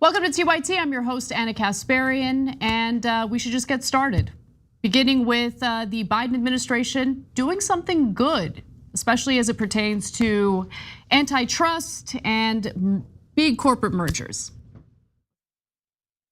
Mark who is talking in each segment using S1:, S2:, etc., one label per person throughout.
S1: Welcome to TYT. I'm your host, Anna Kasparian, and we should just get started. Beginning with the Biden administration doing something good, especially as it pertains to antitrust and big corporate mergers.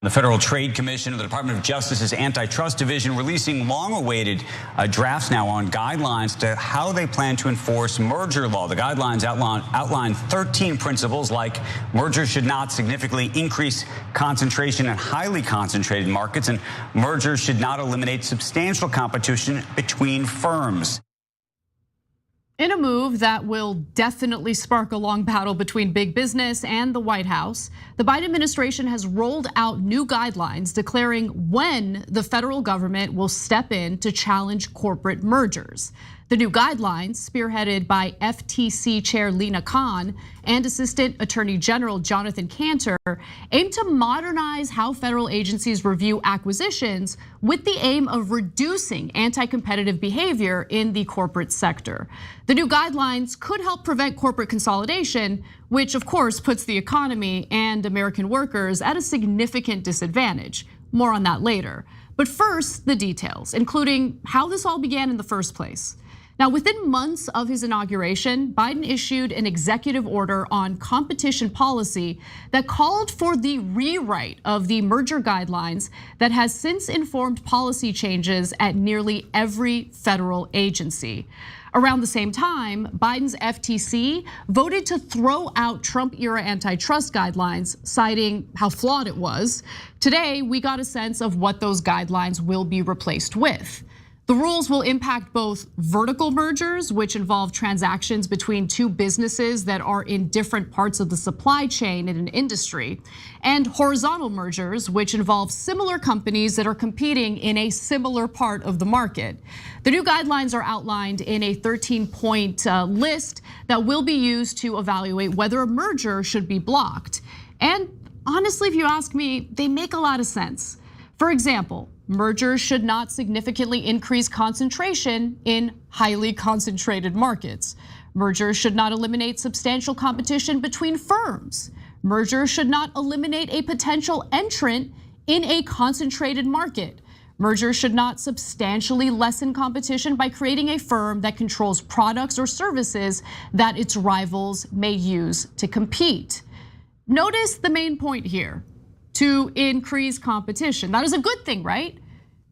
S2: The Federal Trade Commission of the Department of Justice's Antitrust Division releasing long-awaited drafts now on guidelines to how they plan to enforce merger law. The guidelines outline 13 principles like mergers should not significantly increase concentration in highly concentrated markets, and mergers should not eliminate substantial competition between firms.
S1: In a move that will definitely spark a long battle between big business and the White House, the Biden administration has rolled out new guidelines declaring when the federal government will step in to challenge corporate mergers. The new guidelines, spearheaded by FTC Chair Lina Khan and Assistant Attorney General Jonathan Kanter, aim to modernize how federal agencies review acquisitions with the aim of reducing anti-competitive behavior in the corporate sector. The new guidelines could help prevent corporate consolidation, which of course puts the economy and American workers at a significant disadvantage. More on that later. But first, the details, including how this all began in the first place. Now, within months of his inauguration, Biden issued an executive order on competition policy that called for the rewrite of the merger guidelines that has since informed policy changes at nearly every federal agency. Around the same time, Biden's FTC voted to throw out Trump-era antitrust guidelines, citing how flawed it was. Today, we got a sense of what those guidelines will be replaced with. The rules will impact both vertical mergers, which involve transactions between two businesses that are in different parts of the supply chain in an industry, and horizontal mergers, which involve similar companies that are competing in a similar part of the market. The new guidelines are outlined in a 13-point list that will be used to evaluate whether a merger should be blocked. And honestly, if you ask me, they make a lot of sense. For example, mergers should not significantly increase concentration in highly concentrated markets. Mergers should not eliminate substantial competition between firms. Mergers should not eliminate a potential entrant in a concentrated market. Mergers should not substantially lessen competition by creating a firm that controls products or services that its rivals may use to compete. Notice the main point here. To increase competition. That is a good thing, right?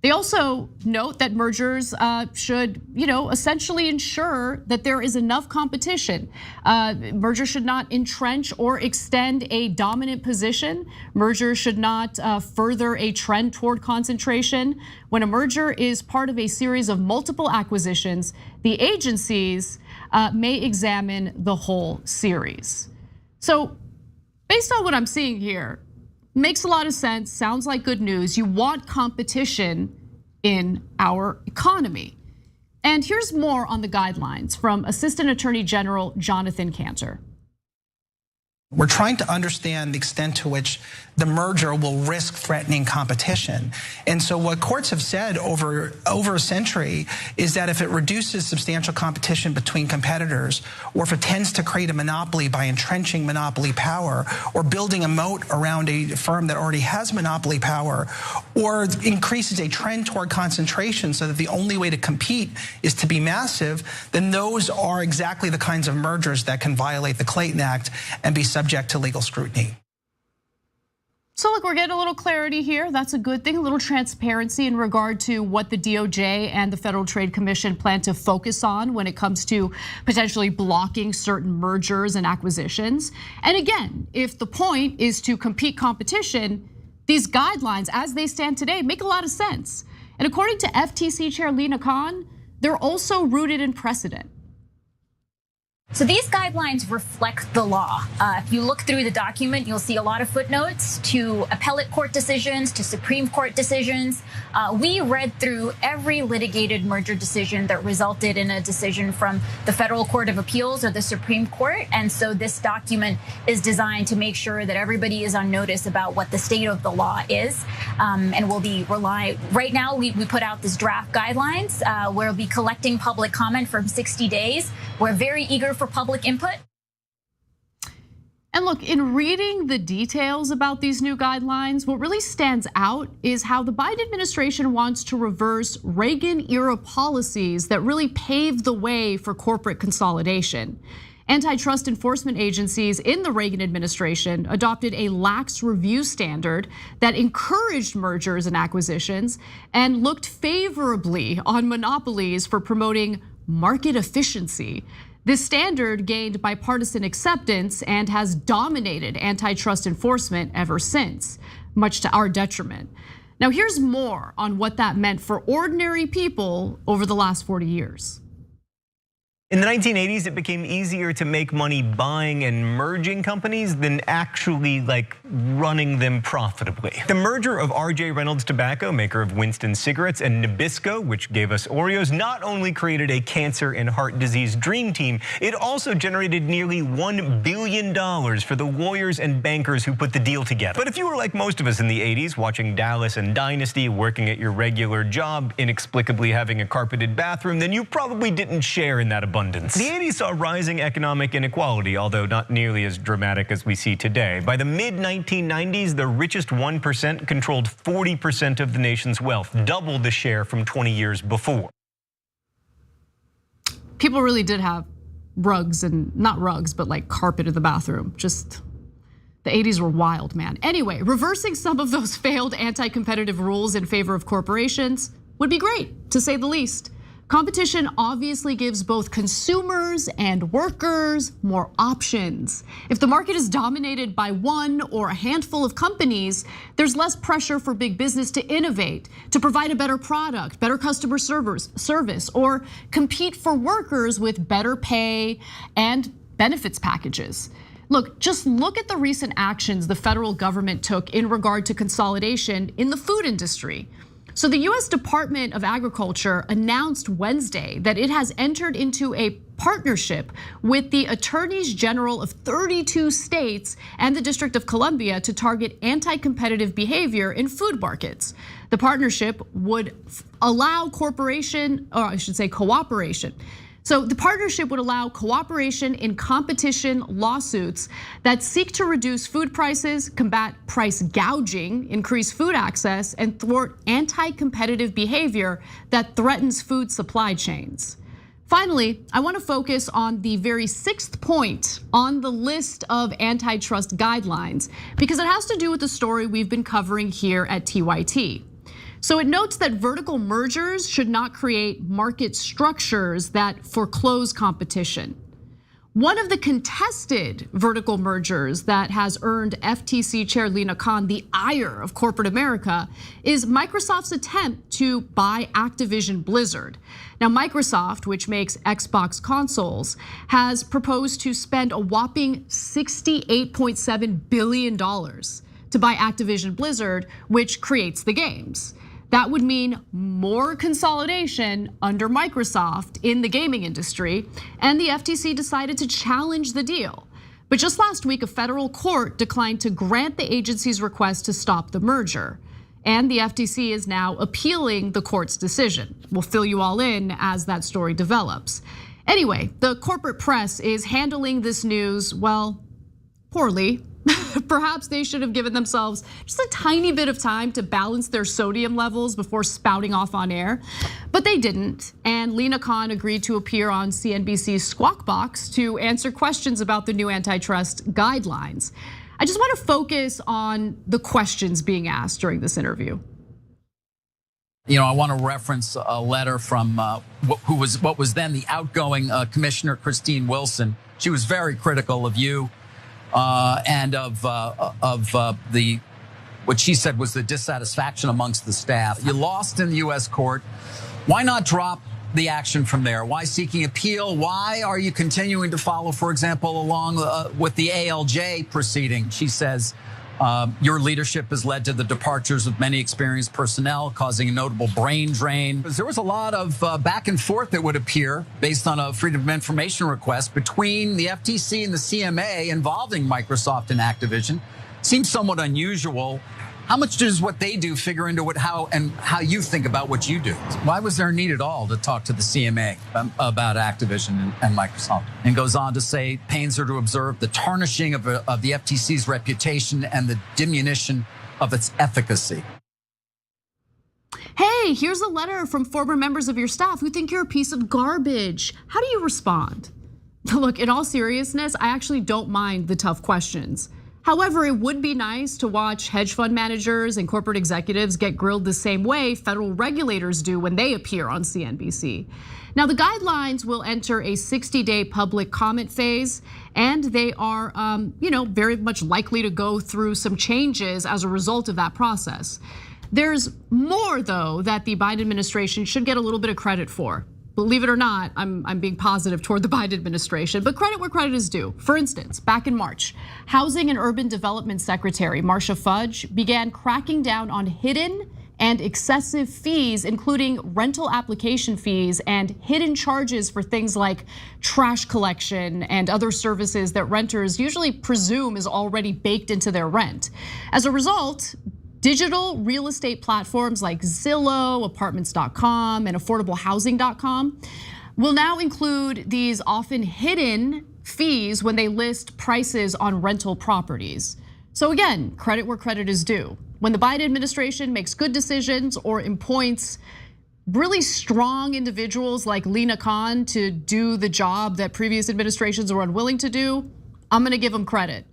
S1: They also note that mergers should, essentially ensure that there is enough competition. Mergers should not entrench or extend a dominant position. Mergers should not further a trend toward concentration. When a merger is part of a series of multiple acquisitions, the agencies may examine the whole series. So, based on what I'm seeing here, makes a lot of sense, sounds like good news. You want competition in our economy. And here's more on the guidelines from Assistant Attorney General Jonathan Kanter.
S3: We're trying to understand the extent to which the merger will risk threatening competition. And so what courts have said over a century is that if it reduces substantial competition between competitors, or if it tends to create a monopoly by entrenching monopoly power, or building a moat around a firm that already has monopoly power, or increases a trend toward concentration so that the only way to compete is to be massive, then those are exactly the kinds of mergers that can violate the Clayton Act and be subject to legal scrutiny.
S1: So look, we're getting a little clarity here. That's a good thing, a little transparency in regard to what the DOJ and the Federal Trade Commission plan to focus on when it comes to potentially blocking certain mergers and acquisitions. And again, if the point is to compete competition, these guidelines as they stand today make a lot of sense. And according to FTC Chair Lina Khan, they're also rooted in precedent.
S4: So these guidelines reflect the law. If you look through the document, you'll see a lot of footnotes to appellate court decisions, to Supreme Court decisions. We read through every litigated merger decision that resulted in a decision from the Federal Court of Appeals or the Supreme Court. And so this document is designed to make sure that everybody is on notice about what the state of the law is. And we'll be right now, we put out this draft guidelines. We'll be collecting public comment for 60 days. We're very eager for public input.
S1: And look, in reading the details about these new guidelines, what really stands out is how the Biden administration wants to reverse Reagan-era policies that really paved the way for corporate consolidation. Antitrust enforcement agencies in the Reagan administration adopted a lax review standard that encouraged mergers and acquisitions and looked favorably on monopolies for promoting market efficiency. This standard gained bipartisan acceptance and has dominated antitrust enforcement ever since, much to our detriment. Now, here's more on what that meant for ordinary people over the last 40 years.
S5: In the 1980s, it became easier to make money buying and merging companies than actually running them profitably. The merger of R.J. Reynolds Tobacco, maker of Winston cigarettes, and Nabisco, which gave us Oreos, not only created a cancer and heart disease dream team, it also generated nearly $1 billion for the lawyers and bankers who put the deal together. But if you were like most of us in the 80s, watching Dallas and Dynasty, working at your regular job, inexplicably having a carpeted bathroom, then you probably didn't share in that abundance. The 80s saw rising economic inequality, although not nearly as dramatic as we see today. By the mid-1990s, the richest 1% controlled 40% of the nation's wealth, double the share from 20 years before.
S1: People really did have rugs, and not rugs, but like carpet in the bathroom. Just the 80s were wild, man. Anyway, reversing some of those failed anti-competitive rules in favor of corporations would be great, to say the least. Competition obviously gives both consumers and workers more options. If the market is dominated by one or a handful of companies, there's less pressure for big business to innovate, to provide a better product, better customer service, or compete for workers with better pay and benefits packages. Look, just look at the recent actions the federal government took in regard to consolidation in the food industry. So the US Department of Agriculture announced Wednesday that it has entered into a partnership with the attorneys general of 32 states and the District of Columbia to target anti-competitive behavior in food markets. The partnership would allow cooperation. So the partnership would allow cooperation in competition lawsuits that seek to reduce food prices, combat price gouging, increase food access, and thwart anti-competitive behavior that threatens food supply chains. Finally, I want to focus on the very 6th point on the list of antitrust guidelines, because it has to do with the story we've been covering here at TYT. So it notes that vertical mergers should not create market structures that foreclose competition. One of the contested vertical mergers that has earned FTC Chair Lina Khan the ire of corporate America is Microsoft's attempt to buy Activision Blizzard. Now, Microsoft, which makes Xbox consoles, has proposed to spend a whopping $68.7 billion to buy Activision Blizzard, which creates the games. That would mean more consolidation under Microsoft in the gaming industry, and the FTC decided to challenge the deal. But just last week, a federal court declined to grant the agency's request to stop the merger. And the FTC is now appealing the court's decision. We'll fill you all in as that story develops. Anyway, the corporate press is handling this news, well, poorly. Perhaps they should have given themselves just a tiny bit of time to balance their sodium levels before spouting off on air, but they didn't. And Lina Khan agreed to appear on CNBC's Squawk Box to answer questions about the new antitrust guidelines. I just want to focus on the questions being asked during this interview.
S6: You know, I want to reference a letter from what was then the outgoing Commissioner Christine Wilson. She was very critical of you. And of what she said was the dissatisfaction amongst the staff. You lost in the US court. Why not drop the action from there? Why seeking appeal? Why are you continuing to follow, for example, along with the ALJ proceeding? She says, your leadership has led to the departures of many experienced personnel, causing a notable brain drain. There was a lot of back and forth that would appear based on a Freedom of Information request between the FTC and the CMA involving Microsoft and Activision. Seems somewhat unusual How much does what they do figure into how you think about what you do? Why was there a need at all to talk to the CMA about Activision and Microsoft? And goes on to say, pains are to observe the tarnishing of the FTC's reputation and the diminution of its efficacy.
S1: Hey, here's a letter from former members of your staff who think you're a piece of garbage. How do you respond? Look, in all seriousness, I actually don't mind the tough questions. However, it would be nice to watch hedge fund managers and corporate executives get grilled the same way federal regulators do when they appear on CNBC. Now, the guidelines will enter a 60-day public comment phase, and they are, very much likely to go through some changes as a result of that process. There's more, though, that the Biden administration should get a little bit of credit for. Believe it or not, I'm being positive toward the Biden administration, but credit where credit is due. For instance, back in March, Housing and Urban Development Secretary Marcia Fudge began cracking down on hidden and excessive fees, including rental application fees and hidden charges for things like trash collection and other services that renters usually presume is already baked into their rent. As a result, digital real estate platforms like Zillow, Apartments.com, and AffordableHousing.com will now include these often hidden fees when they list prices on rental properties. So again, credit where credit is due. When the Biden administration makes good decisions or appoints really strong individuals like Lina Khan to do the job that previous administrations were unwilling to do, I'm gonna give them credit.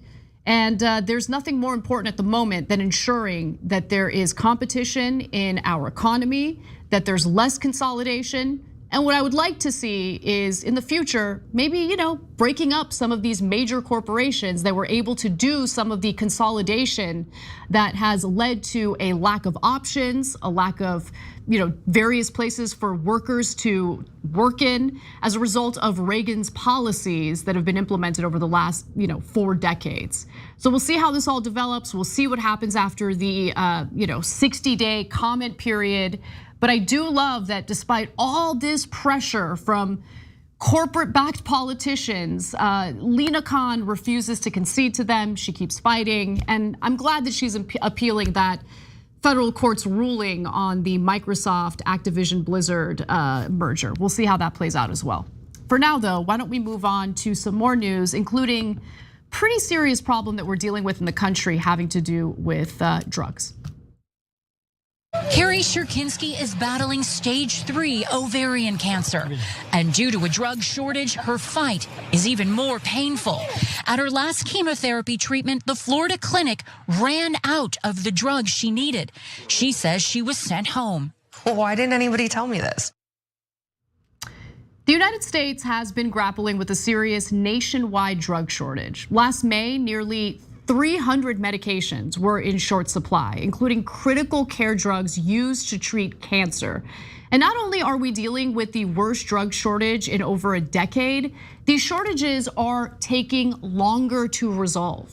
S1: And there's nothing more important at the moment than ensuring that there is competition in our economy, that there's less consolidation. And what I would like to see is in the future, maybe, breaking up some of these major corporations that were able to do some of the consolidation that has led to a lack of options, a lack of, various places for workers to work in as a result of Reagan's policies that have been implemented over the last, 4 decades. So we'll see how this all develops. We'll see what happens after the, 60-day comment period. But I do love that despite all this pressure from corporate-backed politicians, Lina Khan refuses to concede to them. She keeps fighting, and I'm glad that she's appealing that federal court's ruling on the Microsoft Activision Blizzard merger. We'll see how that plays out as well. For now, though, why don't we move on to some more news, including pretty serious problem that we're dealing with in the country having to do with drugs.
S7: Kari is battling stage 3 ovarian cancer. And due to a drug shortage, her fight is even more painful. At her last chemotherapy treatment, the Florida clinic ran out of the drugs she needed. She says she was sent home.
S8: Why didn't anybody tell me this?
S1: The United States has been grappling with a serious nationwide drug shortage. Last May, nearly 300 medications were in short supply, including critical care drugs used to treat cancer. And not only are we dealing with the worst drug shortage in over a decade, these shortages are taking longer to resolve.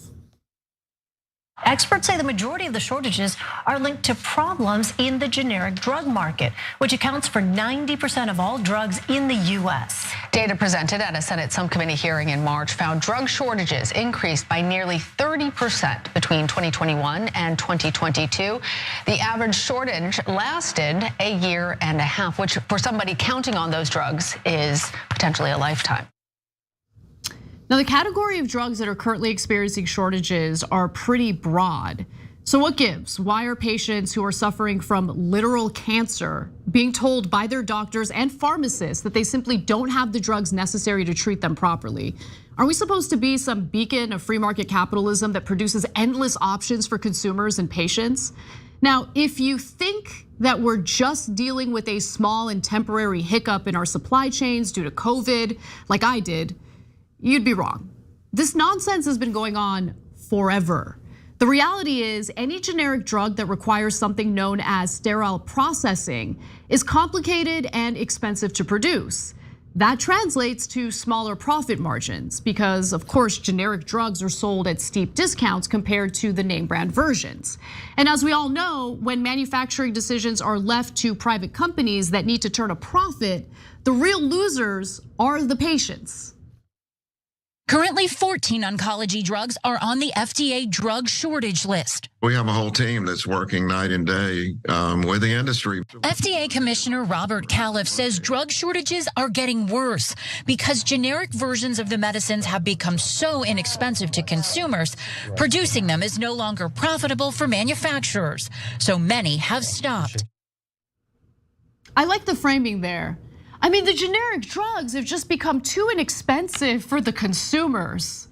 S9: Experts say the majority of the shortages are linked to problems in the generic drug market, which accounts for 90% of all drugs in the US.
S8: Data presented at a Senate subcommittee hearing in March found drug shortages increased by nearly 30% between 2021 and 2022. The average shortage lasted a year and a half, which for somebody counting on those drugs is potentially a lifetime.
S1: Now, the category of drugs that are currently experiencing shortages are pretty broad. So what gives? Why are patients who are suffering from literal cancer being told by their doctors and pharmacists that they simply don't have the drugs necessary to treat them properly? Are we supposed to be some beacon of free market capitalism that produces endless options for consumers and patients? Now, if you think that we're just dealing with a small and temporary hiccup in our supply chains due to COVID, like I did, you'd be wrong. This nonsense has been going on forever. The reality is any generic drug that requires something known as sterile processing is complicated and expensive to produce. That translates to smaller profit margins because, of course, generic drugs are sold at steep discounts compared to the name brand versions. And as we all know, when manufacturing decisions are left to private companies that need to turn a profit, the real losers are the patients.
S7: Currently, 14 oncology drugs are on the FDA drug shortage list.
S10: We have a whole team that's working night and day with the industry.
S7: FDA Commissioner Robert Califf says drug shortages are getting worse because generic versions of the medicines have become so inexpensive to consumers. Producing them is no longer profitable for manufacturers, so many have stopped.
S1: I like the framing there. I mean, the generic drugs have just become too inexpensive for the consumers.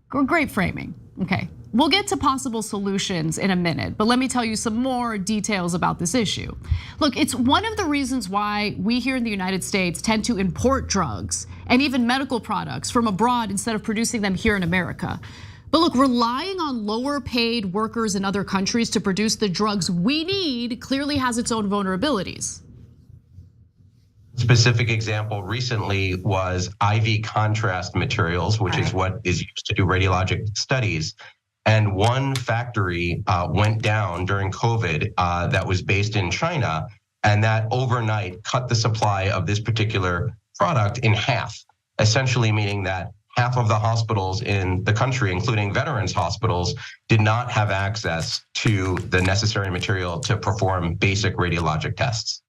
S1: Great framing. Okay, we'll get to possible solutions in a minute, but let me tell you some more details about this issue. Look, it's one of the reasons why we here in the United States tend to import drugs and even medical products from abroad instead of producing them here in America. But look, relying on lower paid workers in other countries to produce the drugs we need clearly has its own vulnerabilities.
S11: Specific example recently was IV contrast materials, which is what is used to do radiologic studies. And one factory went down during COVID that was based in China, and that overnight cut the supply of this particular product in half, essentially meaning that half of the hospitals in the country, including veterans hospitals, did not have access to the necessary material to perform basic radiologic tests.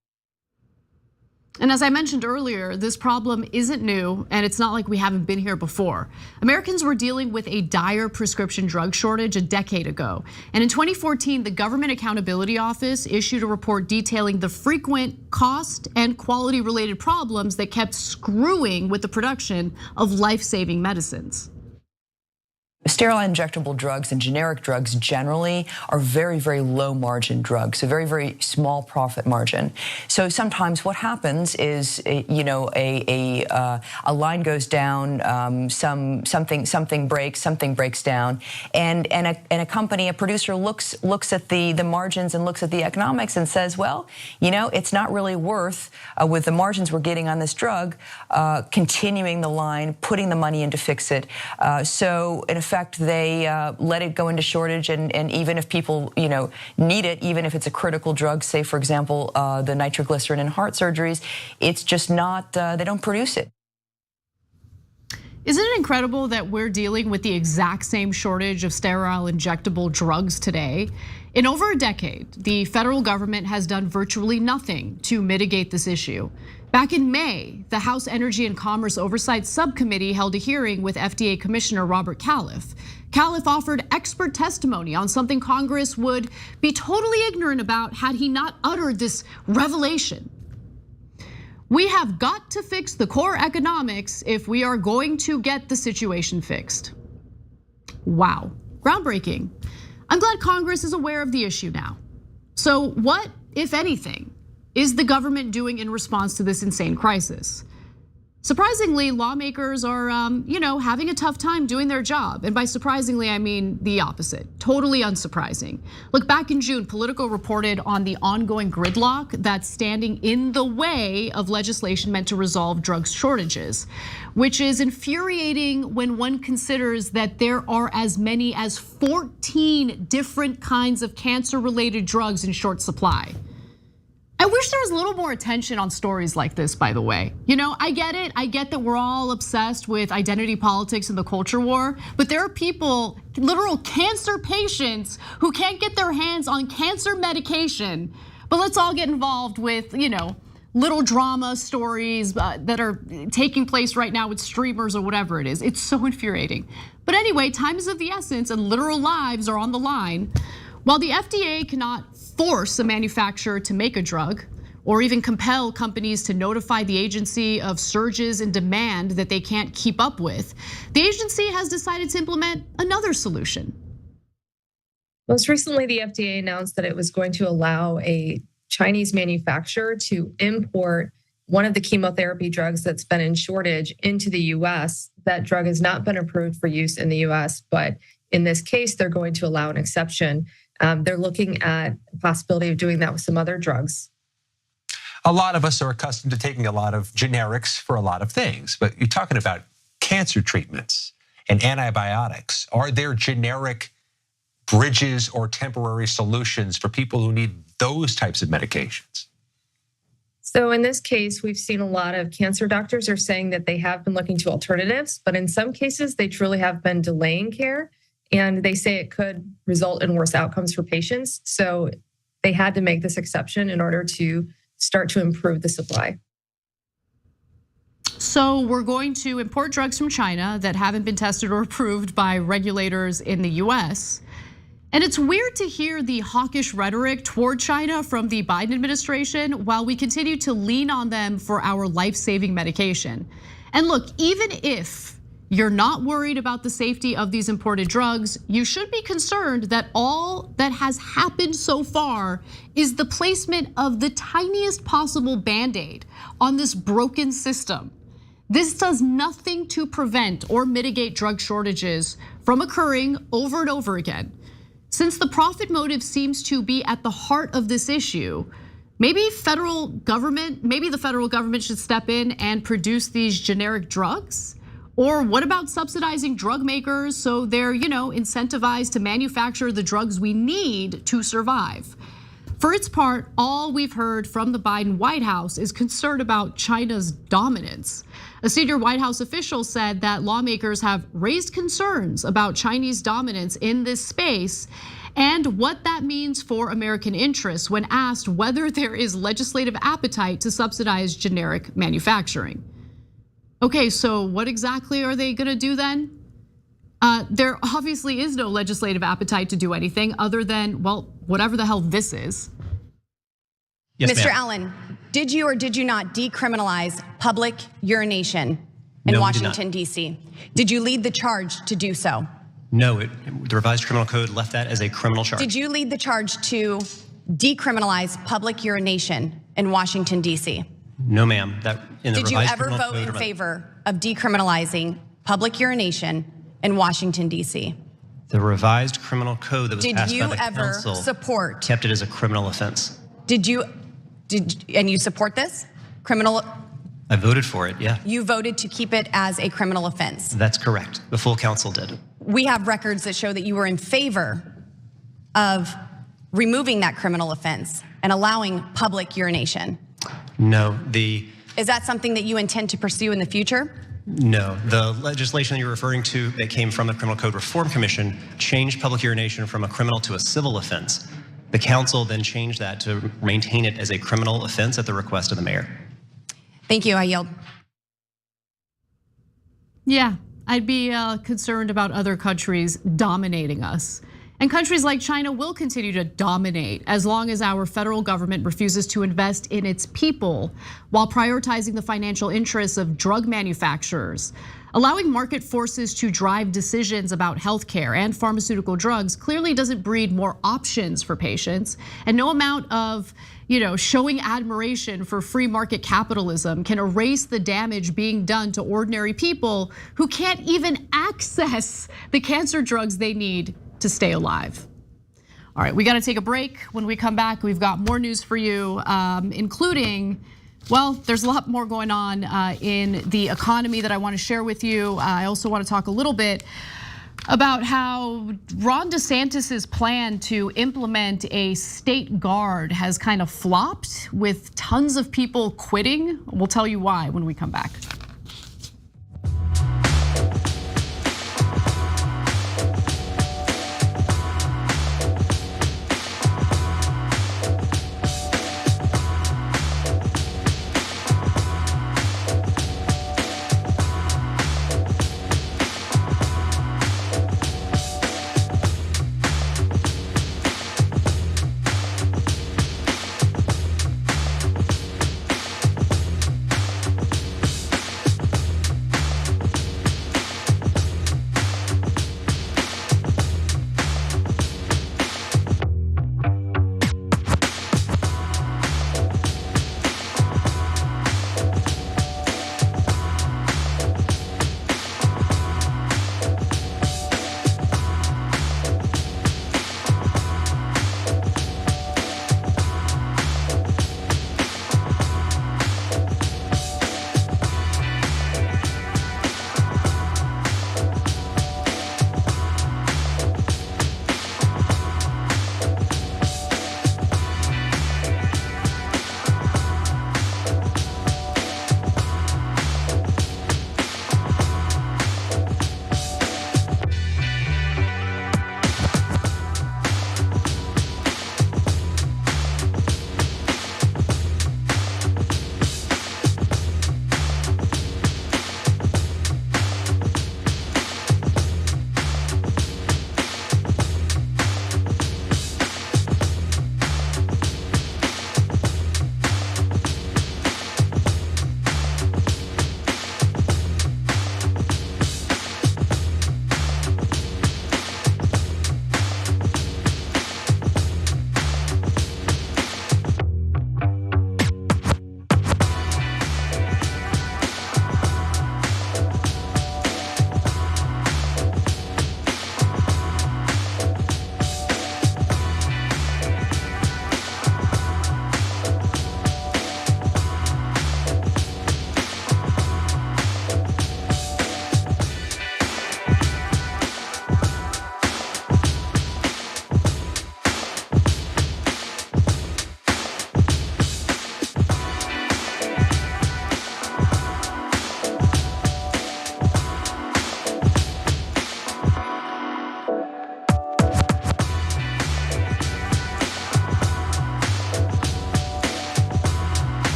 S1: And as I mentioned earlier, this problem isn't new, and it's not like we haven't been here before. Americans were dealing with a dire prescription drug shortage a decade ago. And in 2014, the Government Accountability Office issued a report detailing the frequent cost and quality related problems that kept screwing with the production of life-saving medicines.
S12: Sterile injectable drugs and generic drugs generally are very, very low margin drugs, a very, very small profit margin. So sometimes what happens is, a line goes down, something breaks down, and a company, a producer looks at the margins and looks at the economics and says, well, it's not really worth with the margins we're getting on this drug, continuing the line, putting the money in to fix it. So in effect, they let it go into shortage, and even if people need it, even if it's a critical drug, say for example the nitroglycerin in heart surgeries, it's just not, they don't produce it.
S1: Isn't it incredible that we're dealing with the exact same shortage of sterile injectable drugs today? In over a decade, the federal government has done virtually nothing to mitigate this issue. Back in May, the House Energy and Commerce Oversight Subcommittee held a hearing with FDA Commissioner Robert Califf. Califf offered expert testimony on something Congress would be totally ignorant about had he not uttered this revelation. We have got to fix the core economics if we are going to get the situation fixed. Wow, groundbreaking. I'm glad Congress is aware of the issue now. So what, if anything, is the government doing in response to this insane crisis? Surprisingly, lawmakers are, having a tough time doing their job. And by surprisingly, I mean the opposite, totally unsurprising. Look, back in June, Politico reported on the ongoing gridlock that's standing in the way of legislation meant to resolve drug shortages, which is infuriating when one considers that there are as many as 14 different kinds of cancer-related drugs in short supply. I wish there was a little more attention on stories like this, by the way. I get it. I get that we're all obsessed with identity politics and the culture war, but there are people, literal cancer patients, who can't get their hands on cancer medication. But let's all get involved with, little drama stories that are taking place right now with streamers or whatever it is. It's so infuriating. But anyway, time is of the essence and literal lives are on the line. While the FDA cannot force a manufacturer to make a drug or even compel companies to notify the agency of surges in demand that they can't keep up with, the agency has decided to implement another solution.
S13: Most recently, the FDA announced that it was going to allow a Chinese manufacturer to import one of the chemotherapy drugs that's been in shortage into the US. That drug has not been approved for use in the US, but in this case, they're going to allow an exception. They're looking at the possibility of doing that with some other drugs.
S14: A lot of us are accustomed to taking a lot of generics for a lot of things, but you're talking about cancer treatments and antibiotics. Are there generic bridges or temporary solutions for people who need those types of medications?
S13: So in this case, we've seen a lot of cancer doctors are saying that they have been looking to alternatives, but in some cases, they truly have been delaying care. And they say it could result in worse outcomes for patients. So they had to make this exception in order to start to improve the supply.
S1: So we're going to import drugs from China that haven't been tested or approved by regulators in the US. And it's weird to hear the hawkish rhetoric toward China from the Biden administration while we continue to lean on them for our life-saving medication. And look, even if you're not worried about the safety of these imported drugs, you should be concerned that all that has happened so far is the placement of the tiniest possible Band-Aid on this broken system. This does nothing to prevent or mitigate drug shortages from occurring over and over again. Since the profit motive seems to be at the heart of this issue, maybe the federal government should step in and produce these generic drugs? Or what about subsidizing drug makers so they're, incentivized to manufacture the drugs we need to survive? For its part, all we've heard from the Biden White House is concern about China's dominance. A senior White House official said that lawmakers have raised concerns about Chinese dominance in this space and what that means for American interests when asked whether there is legislative appetite to subsidize generic manufacturing. Okay, so what exactly are they gonna do then? There obviously is no legislative appetite to do anything other than, well, whatever the hell this is.
S15: Yes, Mr. Allen, did you or did you not decriminalize public urination in Washington, D.C.? Did you lead the charge to do so?
S16: No, the revised criminal code left that as a criminal charge.
S15: Did you lead the charge to decriminalize public urination in Washington, D.C.?
S16: No, ma'am.
S15: Did you ever vote in favor of decriminalizing public urination in Washington, D.C.?
S16: The revised criminal code that was passed by the council
S15: support
S16: kept it as a criminal offense.
S15: And you support this?
S16: I voted for it, yeah.
S15: You voted to keep it as a criminal offense.
S16: That's correct. The full council did.
S15: We have records that show that you were in favor of removing that criminal offense and allowing public urination.
S16: No,
S15: Is that something that you intend to pursue in the future?
S16: No, the legislation that you're referring to that came from the Criminal Code Reform Commission changed public urination from a criminal to a civil offense. The council then changed that to maintain it as a criminal offense at the request of the mayor.
S15: Thank you, I yield.
S1: Yeah, I'd be concerned about other countries dominating us. And countries like China will continue to dominate as long as our federal government refuses to invest in its people while prioritizing the financial interests of drug manufacturers. Allowing market forces to drive decisions about healthcare and pharmaceutical drugs clearly doesn't breed more options for patients. And no amount of, showing admiration for free market capitalism can erase the damage being done to ordinary people who can't even access the cancer drugs they need to stay alive. All right, we got to take a break. When we come back, we've got more news for you, including, well, there's a lot more going on in the economy that I want to share with you. I also want to talk a little bit about how Ron DeSantis's plan to implement a state guard has kind of flopped with tons of people quitting. We'll tell you why when we come back.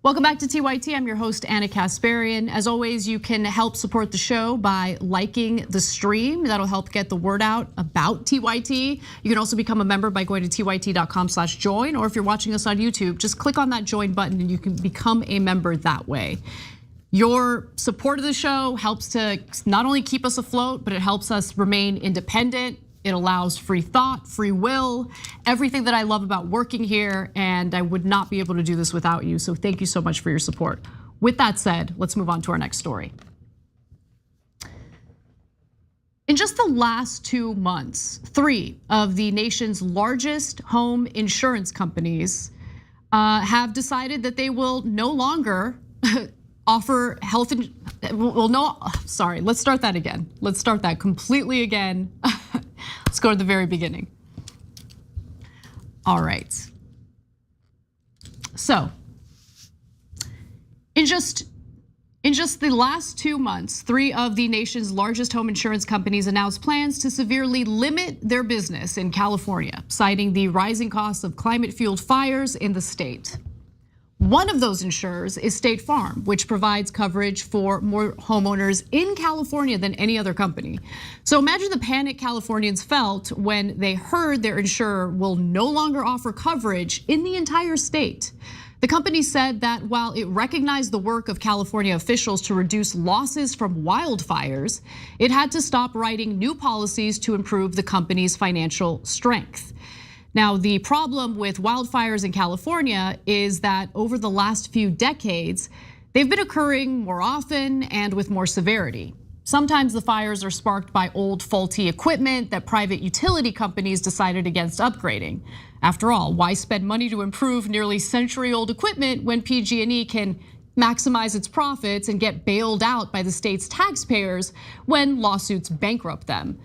S1: Welcome back to TYT. I'm your host, Anna Kasparian. As always, you can help support the show by liking the stream. That'll help get the word out about TYT. You can also become a member by going to tyt.com/join, or if you're watching us on YouTube, just click on that join button and you can become a member that way. Your support of the show helps to not only keep us afloat, but it helps us remain independent. It allows free thought, free will, everything that I love about working here, and I would not be able to do this without you. So thank you so much for your support. With that said, let's move on to our next story. In just the last 2 months, 3 of the nation's largest home insurance companies have decided that they will no longer offer health. Let's start that again. Let's start that completely again. Let's go to the very beginning. All right. So, in just the last 2 months, 3 of the nation's largest home insurance companies announced plans to severely limit their business in California, citing the rising costs of climate-fueled fires in the state. One of those insurers is State Farm, which provides coverage for more homeowners in California than any other company. So imagine the panic Californians felt when they heard their insurer will no longer offer coverage in the entire state. The company said that while it recognized the work of California officials to reduce losses from wildfires, it had to stop writing new policies to improve the company's financial strength. Now, the problem with wildfires in California is that over the last few decades, they've been occurring more often and with more severity. Sometimes the fires are sparked by old faulty equipment that private utility companies decided against upgrading. After all, why spend money to improve nearly century-old equipment when PG&E can maximize its profits and get bailed out by the state's taxpayers when lawsuits bankrupt them?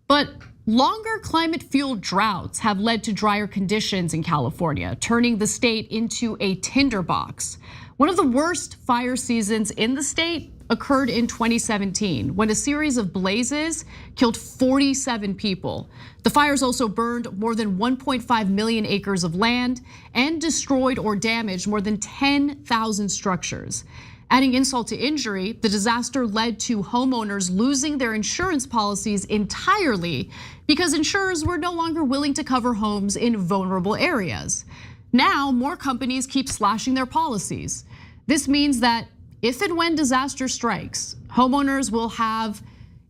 S1: But longer climate-fueled droughts have led to drier conditions in California, turning the state into a tinderbox. One of the worst fire seasons in the state occurred in 2017 when a series of blazes killed 47 people. The fires also burned more than 1.5 million acres of land and destroyed or damaged more than 10,000 structures. Adding insult to injury, the disaster led to homeowners losing their insurance policies entirely because insurers were no longer willing to cover homes in vulnerable areas. Now, more companies keep slashing their policies. This means that if and when disaster strikes, homeowners will have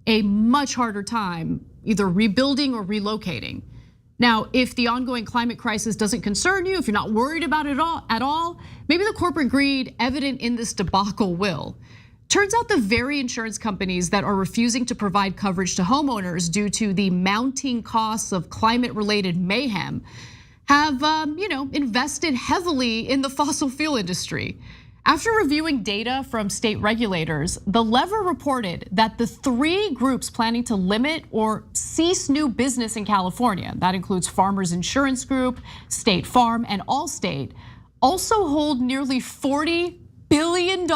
S1: a much harder time either rebuilding or relocating. Now, if the ongoing climate crisis doesn't concern you, if you're not worried about it at all, maybe the corporate greed evident in this debacle will. Turns out the very insurance companies that are refusing to provide coverage to homeowners due to the mounting costs of climate-related mayhem have invested heavily in the fossil fuel industry. After reviewing data from state regulators, the Lever reported that the 3 groups planning to limit or cease new business in California, that includes Farmers Insurance Group, State Farm, and Allstate, also hold nearly $40 billion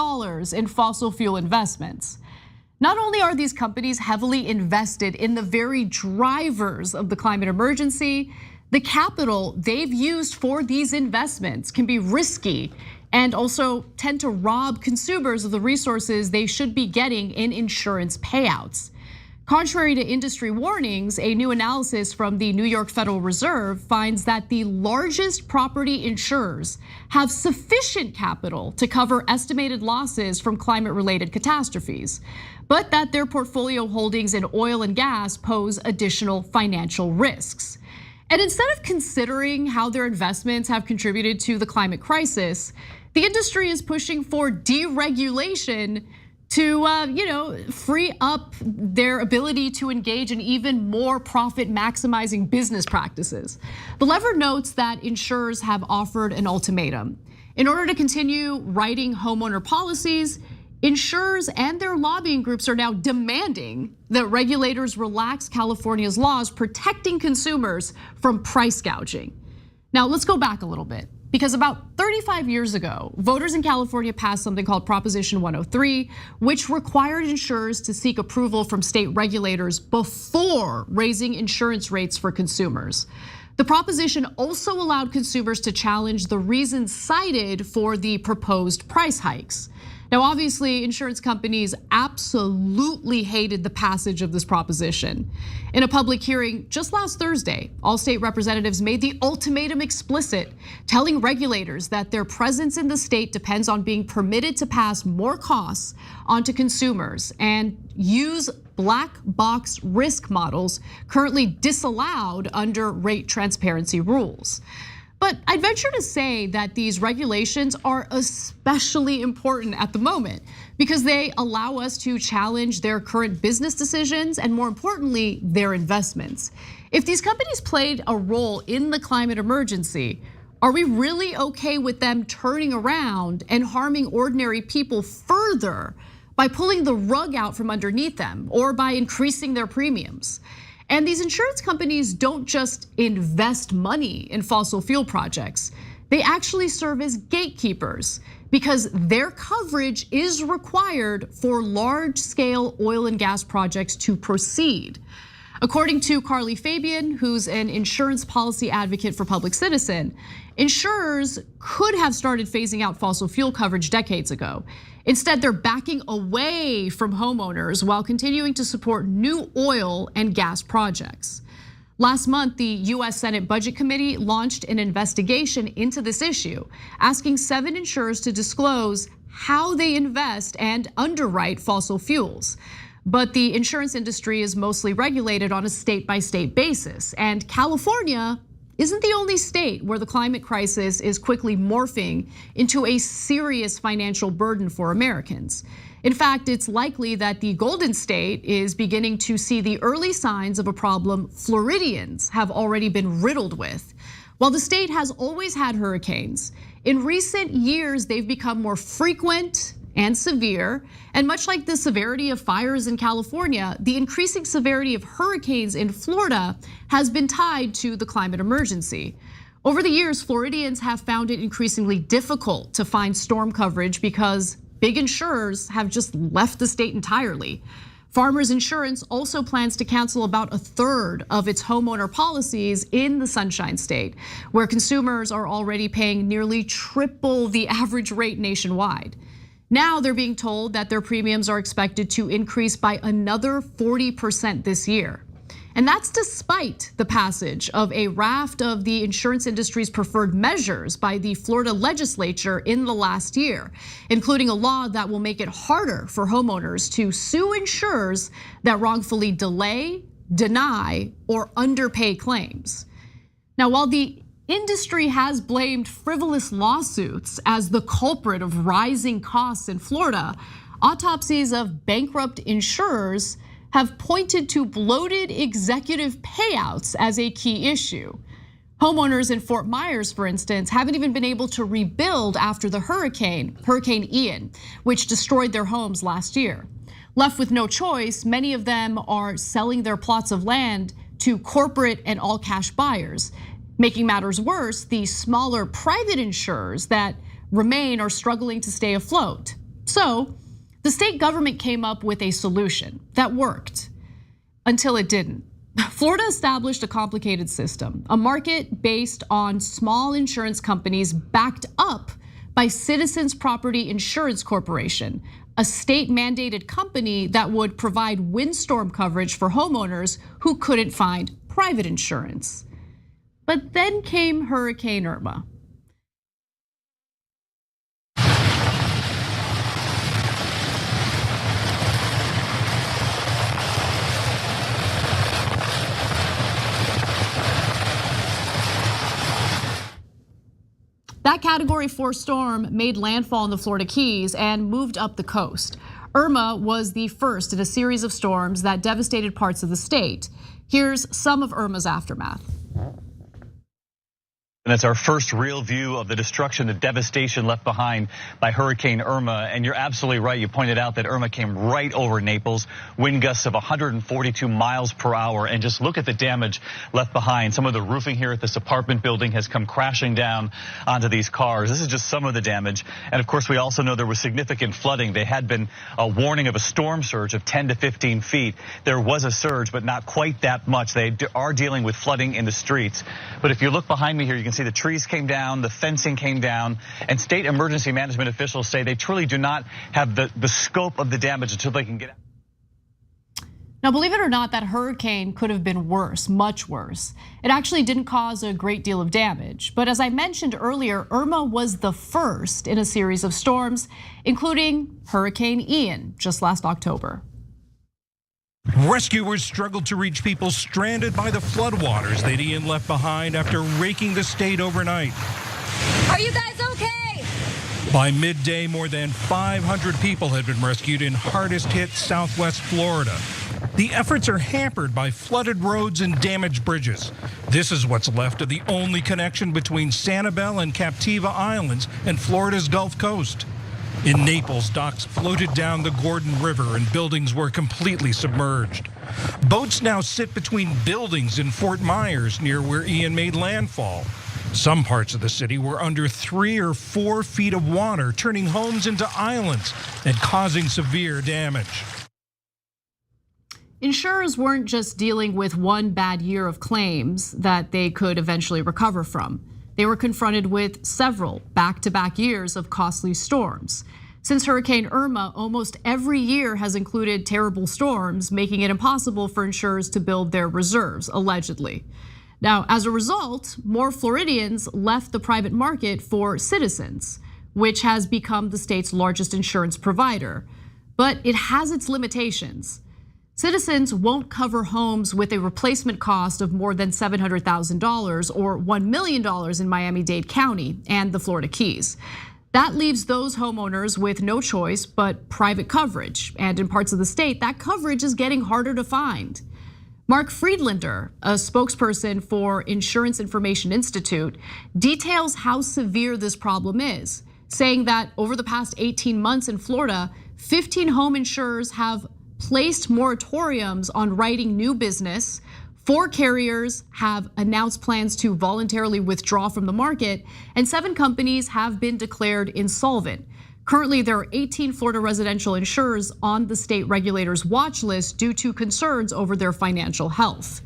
S1: in fossil fuel investments. Not only are these companies heavily invested in the very drivers of the climate emergency, the capital they've used for these investments can be risky and also tend to rob consumers of the resources they should be getting in insurance payouts. Contrary to industry warnings, a new analysis from the New York Federal Reserve finds that the largest property insurers have sufficient capital to cover estimated losses from climate-related catastrophes, but that their portfolio holdings in oil and gas pose additional financial risks. And instead of considering how their investments have contributed to the climate crisis, the industry is pushing for deregulation to free up their ability to engage in even more profit-maximizing business practices. The Lever notes that insurers have offered an ultimatum. In order to continue writing homeowner policies, insurers and their lobbying groups are now demanding that regulators relax California's laws protecting consumers from price gouging. Now, let's go back a little bit, because about 35 years ago, voters in California passed something called Proposition 103, which required insurers to seek approval from state regulators before raising insurance rates for consumers. The proposition also allowed consumers to challenge the reasons cited for the proposed price hikes. Now, obviously, insurance companies absolutely hated the passage of this proposition. In a public hearing just last Thursday, all state representatives made the ultimatum explicit, telling regulators that their presence in the state depends on being permitted to pass more costs onto consumers and use black box risk models currently disallowed under rate transparency rules. But I'd venture to say that these regulations are especially important at the moment because they allow us to challenge their current business decisions and, more importantly, their investments. If these companies played a role in the climate emergency, are we really okay with them turning around and harming ordinary people further by pulling the rug out from underneath them or by increasing their premiums? And these insurance companies don't just invest money in fossil fuel projects. They actually serve as gatekeepers because their coverage is required for large-scale oil and gas projects to proceed. According to Kari Fabian, who's an insurance policy advocate for Public Citizen, insurers could have started phasing out fossil fuel coverage decades ago. Instead, they're backing away from homeowners while continuing to support new oil and gas projects. Last month, the US Senate Budget Committee launched an investigation into this issue, asking 7 insurers to disclose how they invest and underwrite fossil fuels. But the insurance industry is mostly regulated on a state-by-state basis, and California isn't the only state where the climate crisis is quickly morphing into a serious financial burden for Americans. In fact, it's likely that the Golden State is beginning to see the early signs of a problem Floridians have already been riddled with. While the state has always had hurricanes, in recent years they've become more frequent and severe, and much like the severity of fires in California, the increasing severity of hurricanes in Florida has been tied to the climate emergency. Over the years, Floridians have found it increasingly difficult to find storm coverage because big insurers have just left the state entirely. Farmers Insurance also plans to cancel about 1/3 of its homeowner policies in the Sunshine State, where consumers are already paying nearly triple the average rate nationwide. Now they're being told that their premiums are expected to increase by another 40% this year. And that's despite the passage of a raft of the insurance industry's preferred measures by the Florida legislature in the last year, including a law that will make it harder for homeowners to sue insurers that wrongfully delay, deny, or underpay claims. Now, while the industry has blamed frivolous lawsuits as the culprit of rising costs in Florida, autopsies of bankrupt insurers have pointed to bloated executive payouts as a key issue. Homeowners in Fort Myers, for instance, haven't even been able to rebuild after the Hurricane Ian, which destroyed their homes last year. Left with no choice, many of them are selling their plots of land to corporate and all-cash buyers. Making matters worse, the smaller private insurers that remain are struggling to stay afloat. So the state government came up with a solution that worked until it didn't. Florida established a complicated system, a market based on small insurance companies backed up by Citizens Property Insurance Corporation, a state-mandated company that would provide windstorm coverage for homeowners who couldn't find private insurance. But then came Hurricane Irma. That Category 4 storm made landfall in the Florida Keys and moved up the coast. Irma was the first in a series of storms that devastated parts of the state. Here's some of Irma's aftermath.
S17: And it's our first real view of the destruction, the devastation left behind by Hurricane Irma. And you're absolutely right. You pointed out that Irma came right over Naples, wind gusts of 142 miles per hour. And just look at the damage left behind. Some of the roofing here at this apartment building has come crashing down onto these cars. This is just some of the damage. And of course, we also know there was significant flooding. They had been a warning of a storm surge of 10 to 15 feet. There was a surge, but not quite that much. They are dealing with flooding in the streets. But if you look behind me here, you can see the trees came down, the fencing came down, and state emergency management officials say they truly do not have the scope of the damage until they can get out.
S1: Now, believe it or not, that hurricane could have been worse, much worse. It actually didn't cause a great deal of damage. But as I mentioned earlier, Irma was the first in a series of storms, including Hurricane Ian just last October.
S18: Rescuers struggled to reach people stranded by the floodwaters that Ian left behind after raking the state overnight.
S19: Are you guys okay?
S18: By midday, more than 500 people had been rescued in hardest hit Southwest Florida. The efforts are hampered by flooded roads and damaged bridges. This is what's left of the only connection between Sanibel and Captiva Islands and Florida's Gulf Coast. In Naples, docks floated down the Gordon River and buildings were completely submerged. Boats now sit between buildings in Fort Myers near where Ian made landfall. Some parts of the city were under 3 or 4 feet of water, turning homes into islands and causing severe damage.
S1: Insurers weren't just dealing with one bad year of claims that they could eventually recover from. They were confronted with several back-to-back years of costly storms. Since Hurricane Irma, almost every year has included terrible storms, making it impossible for insurers to build their reserves, allegedly. Now, as a result, more Floridians left the private market for Citizens, which has become the state's largest insurance provider. But it has its limitations. Citizens won't cover homes with a replacement cost of more than $700,000 or $1 million in Miami-Dade County and the Florida Keys. That leaves those homeowners with no choice but private coverage. And in parts of the state, that coverage is getting harder to find. Mark Friedlander, a spokesperson for Insurance Information Institute, details how severe this problem is, saying that over the past 18 months in Florida, 15 home insurers have placed moratoriums on writing new business. 4 carriers have announced plans to voluntarily withdraw from the market, and 7 companies have been declared insolvent. Currently, there are 18 Florida residential insurers on the state regulator's watch list due to concerns over their financial health.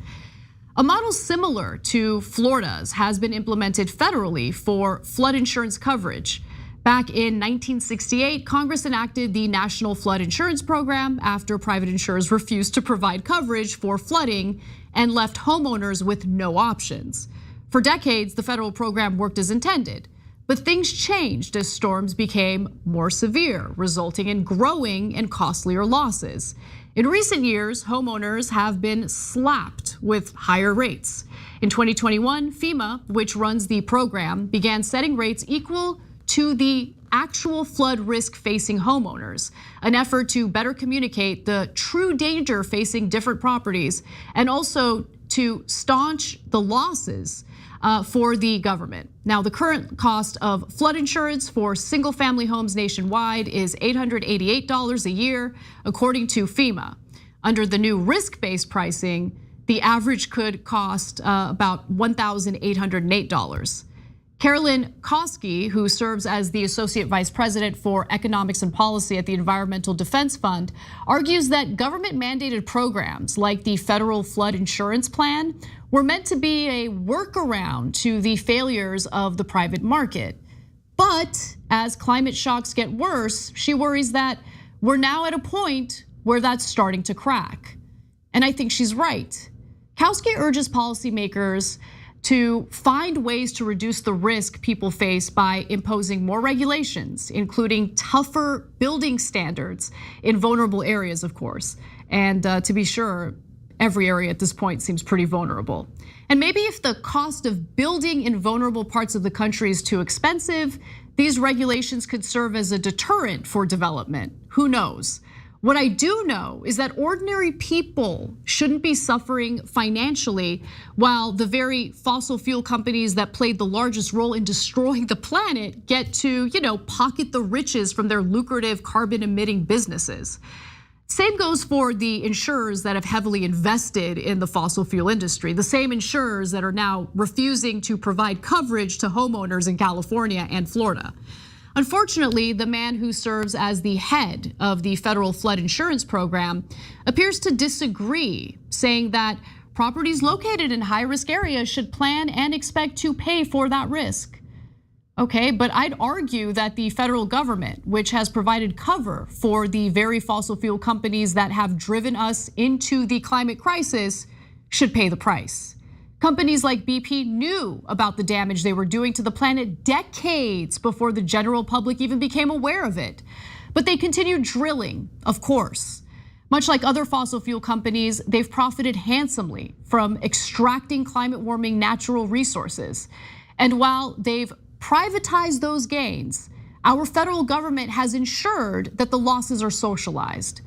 S1: A model similar to Florida's has been implemented federally for flood insurance coverage. Back in 1968, Congress enacted the National Flood Insurance Program after private insurers refused to provide coverage for flooding and left homeowners with no options. For decades, the federal program worked as intended, but things changed as storms became more severe, resulting in growing and costlier losses. In recent years, homeowners have been slapped with higher rates. In 2021, FEMA, which runs the program, began setting rates equal to the actual flood risk facing homeowners, an effort to better communicate the true danger facing different properties and also to staunch the losses for the government. Now, the current cost of flood insurance for single family homes nationwide is $888 a year, according to FEMA. Under the new risk-based pricing, the average could cost about $1,808. Carolyn Koski, who serves as the Associate Vice President for Economics and Policy at the Environmental Defense Fund, argues that government-mandated programs like the Federal Flood Insurance Plan were meant to be a workaround to the failures of the private market. But as climate shocks get worse, she worries that we're now at a point where that's starting to crack. And I think she's right. Koski urges policymakers to find ways to reduce the risk people face by imposing more regulations, including tougher building standards in vulnerable areas, of course. And to be sure, every area at this point seems pretty vulnerable. And maybe if the cost of building in vulnerable parts of the country is too expensive, these regulations could serve as a deterrent for development. Who knows? What I do know is that ordinary people shouldn't be suffering financially while the very fossil fuel companies that played the largest role in destroying the planet get to, pocket the riches from their lucrative carbon emitting businesses. Same goes for the insurers that have heavily invested in the fossil fuel industry, the same insurers that are now refusing to provide coverage to homeowners in California and Florida. Unfortunately, the man who serves as the head of the federal flood insurance program appears to disagree, saying that properties located in high-risk areas should plan and expect to pay for that risk. Okay, but I'd argue that the federal government, which has provided cover for the very fossil fuel companies that have driven us into the climate crisis, should pay the price. Companies like BP knew about the damage they were doing to the planet decades before the general public even became aware of it. But they continued drilling, of course. Much like other fossil fuel companies, they've profited handsomely from extracting climate warming natural resources. And while they've privatized those gains, our federal government has ensured that the losses are socialized.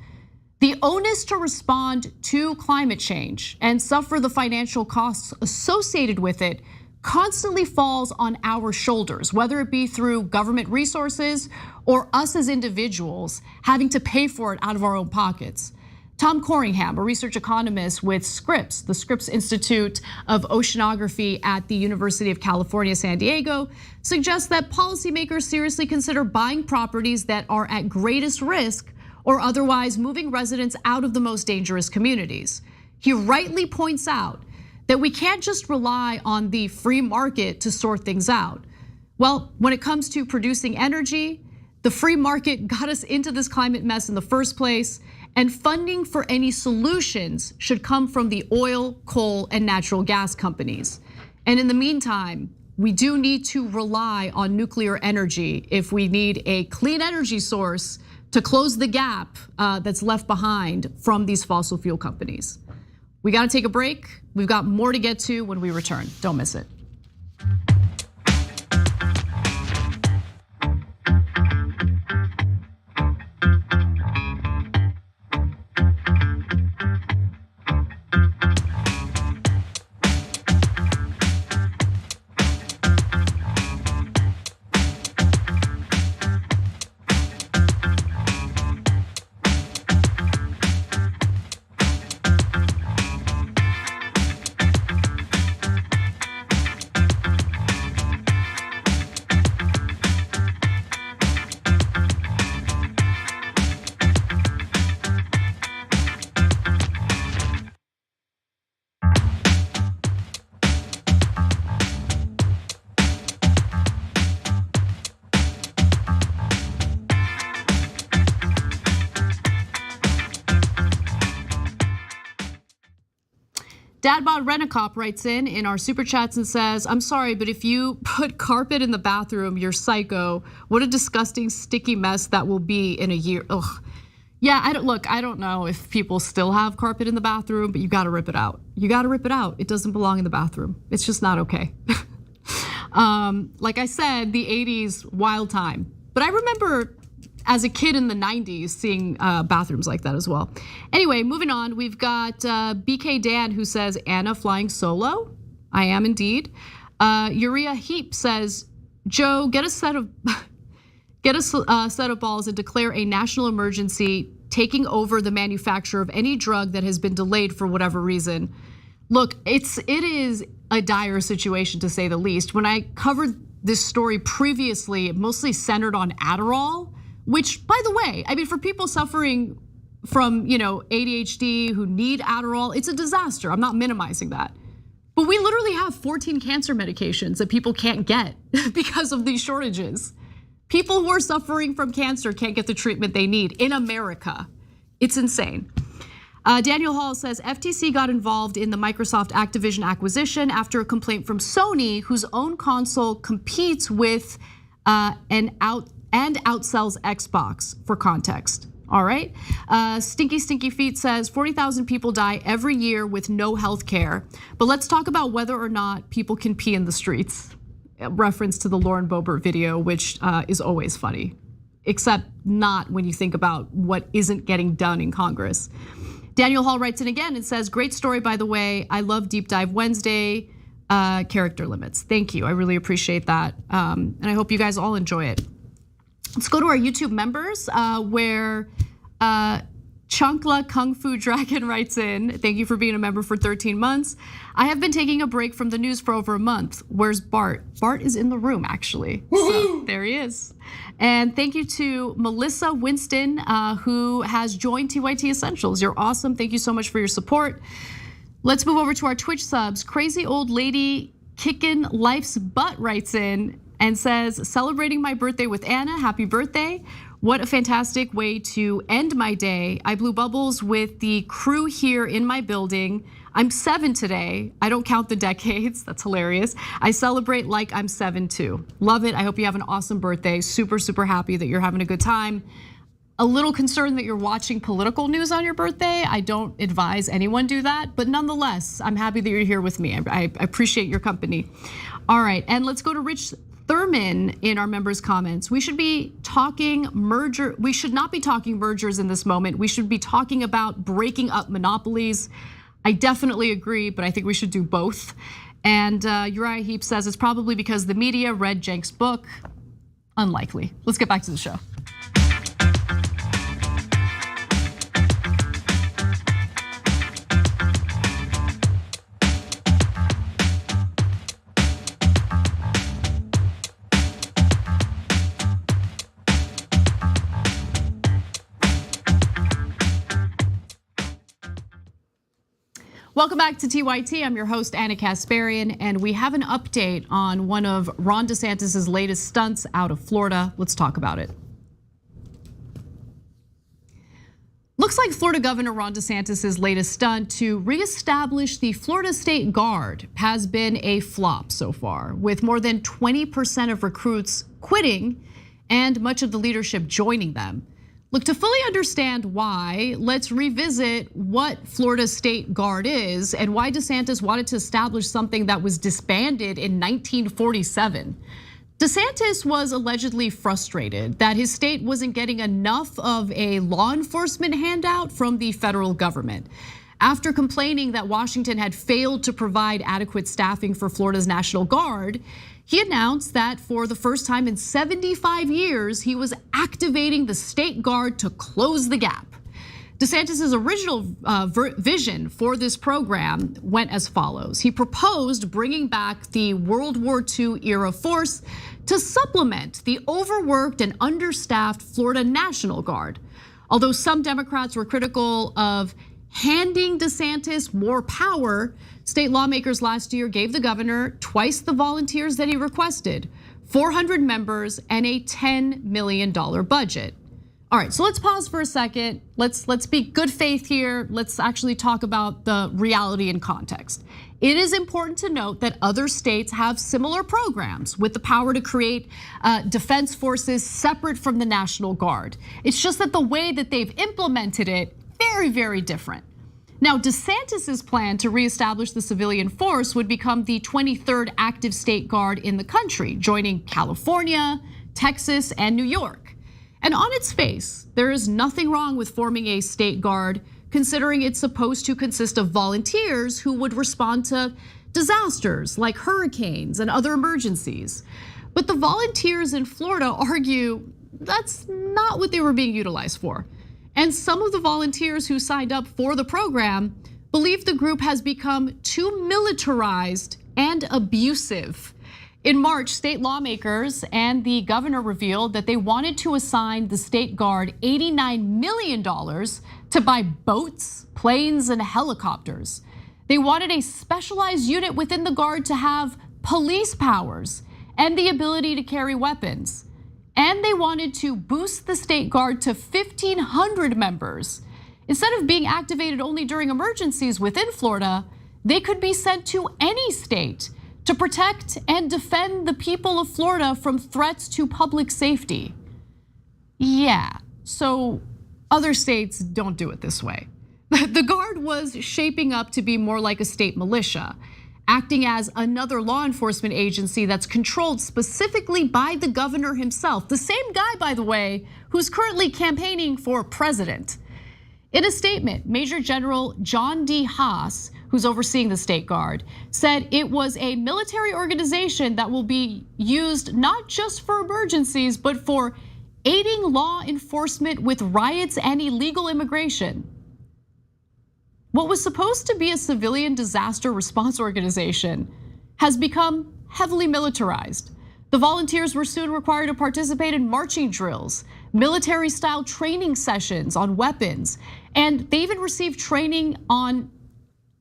S1: The onus to respond to climate change and suffer the financial costs associated with it constantly falls on our shoulders, whether it be through government resources or us as individuals having to pay for it out of our own pockets. Tom Corringham, a research economist with Scripps, the Scripps Institute of Oceanography at the University of California, San Diego, suggests that policymakers seriously consider buying properties that are at greatest risk or otherwise moving residents out of the most dangerous communities. He rightly points out that we can't just rely on the free market to sort things out. Well, when it comes to producing energy, the free market got us into this climate mess in the first place, and funding for any solutions should come from the oil, coal, and natural gas companies. And in the meantime, we do need to rely on nuclear energy if we need a clean energy source to close the gap that's left behind from these fossil fuel companies. We gotta take a break. We've got more to get to when we return. Don't miss it. Dadbot Renacop writes in our super chats and says, I'm sorry, but if you put carpet in the bathroom, you're psycho. What a disgusting, sticky mess that will be in a year. Ugh. Yeah, I don't know if people still have carpet in the bathroom, but you gotta rip it out. You gotta rip it out. It doesn't belong in the bathroom. It's just not okay. Like I said, the 80s, wild time. But I remember as a kid in the 90s seeing bathrooms like that as well. Anyway, moving on, we've got BK Dan who says, Anna flying solo? I am indeed. Urea Heap says, Joe, get a set of balls and declare a national emergency, taking over the manufacture of any drug that has been delayed for whatever reason. Look, it is a dire situation to say the least. When I covered this story previously, it mostly centered on Adderall, which, by the way, I mean, for people suffering from ADHD who need Adderall, it's a disaster. I'm not minimizing that. But we literally have 14 cancer medications that people can't get because of these shortages. People who are suffering from cancer can't get the treatment they need in America. It's insane. Daniel Hall says FTC got involved in the Microsoft Activision acquisition after a complaint from Sony, whose own console competes with and outsells Xbox, for context. All right. Stinky Feet says 40,000 people die every year with no health care. But let's talk about whether or not people can pee in the streets. A reference to the Lauren Boebert video, which is always funny. except not when you think about what isn't getting done in Congress. Daniel Hall writes in again and says, great story, by the way. I love Deep Dive Wednesday, character limits. Thank you, I really appreciate that. And I hope you guys all enjoy it. Let's go to our YouTube members where Chunkla Kung Fu Dragon writes in, thank you for being a member for 13 months. I have been taking a break from the news for over a month. Where's Bart? Bart is in the room, actually. So there he is. And thank you to Melissa Winston, who has joined TYT Essentials. You're awesome. Thank you so much for your support. Let's move over to our Twitch subs. Crazy Old Lady Kickin' Life's Butt writes in and says, celebrating my birthday with Anna, happy birthday. What a fantastic way to end my day. I blew bubbles with the crew here in my building. I'm 7 today. I don't count the decades, that's hilarious. I celebrate like I'm 7 too. Love it, I hope you have an awesome birthday. Super, super happy that you're having a good time. A little concerned that you're watching political news on your birthday. I don't advise anyone do that, but nonetheless, I'm happy that you're here with me. I appreciate your company. All right, and let's go to Rich Thurman in our members' comments. We should be talking merger. We should not be talking mergers in this moment. We should be talking about breaking up monopolies. I definitely agree, but I think we should do both. And Uriah Heep says it's probably because the media read Cenk's book. Unlikely. Let's get back to the show. Welcome back to TYT. I'm your host, Anna Kasparian, and we have an update on one of Ron DeSantis' latest stunts out of Florida. Let's talk about it. Looks like Florida Governor Ron DeSantis' latest stunt to reestablish the Florida State Guard has been a flop so far, with more than 20% of recruits quitting and much of the leadership joining them. Look, to fully understand why, let's revisit what Florida State Guard is and why DeSantis wanted to establish something that was disbanded in 1947. DeSantis was allegedly frustrated that his state wasn't getting enough of a law enforcement handout from the federal government. After complaining that Washington had failed to provide adequate staffing for Florida's National Guard, he announced that for the first time in 75 years, he was activating the State Guard to close the gap. DeSantis' original vision for this program went as follows. He proposed bringing back the World War II era force to supplement the overworked and understaffed Florida National Guard. Although some Democrats were critical of handing DeSantis more power, state lawmakers last year gave the governor twice the volunteers that he requested, 400 members and a $10 million budget. All right, so let's pause for a second. Let's be good faith here. Let's actually talk about the reality and context. It is important to note that other states have similar programs with the power to create defense forces separate from the National Guard. It's just that the way that they've implemented it, very, very different. Now, DeSantis's plan to reestablish the civilian force would become the 23rd active state guard in the country, joining California, Texas, and New York. And on its face, there is nothing wrong with forming a state guard, considering it's supposed to consist of volunteers who would respond to disasters like hurricanes and other emergencies. But the volunteers in Florida argue that's not what they were being utilized for. And some of the volunteers who signed up for the program believe the group has become too militarized and abusive. In March, state lawmakers and the governor revealed that they wanted to assign the State Guard $89 million to buy boats, planes, and helicopters. They wanted a specialized unit within the Guard to have police powers and the ability to carry weapons. And they wanted to boost the State Guard to 1,500 members. Instead of being activated only during emergencies within Florida, they could be sent to any state to protect and defend the people of Florida from threats to public safety. Yeah, so other states don't do it this way. The Guard was shaping up to be more like a state militia. acting as another law enforcement agency that's controlled specifically by the governor himself. The same guy, by the way, who's currently campaigning for president. In a statement, Major General John D. Haas, who's overseeing the State Guard, said it was a military organization that will be used not just for emergencies, but for aiding law enforcement with riots and illegal immigration. What was supposed to be a civilian disaster response organization has become heavily militarized. The volunteers were soon required to participate in marching drills, military-style training sessions on weapons, and they even received training on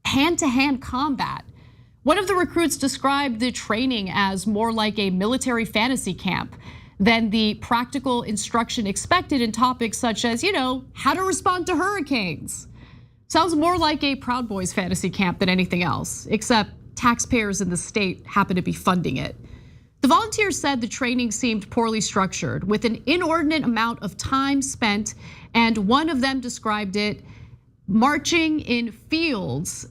S1: hand-to-hand combat. One of the recruits described the training as more like a military fantasy camp than the practical instruction expected in topics such as, how to respond to hurricanes. Sounds more like a Proud Boys fantasy camp than anything else, except taxpayers in the state happen to be funding it. The volunteers said the training seemed poorly structured, with an inordinate amount of time spent, and one of them described it marching in fields.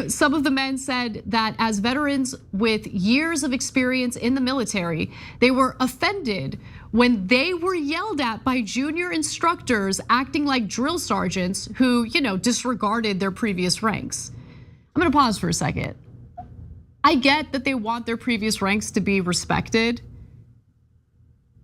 S1: Some of the men said that as veterans with years of experience in the military, they were offended when they were yelled at by junior instructors acting like drill sergeants who, disregarded their previous ranks. I'm gonna pause for a second. I get that they want their previous ranks to be respected,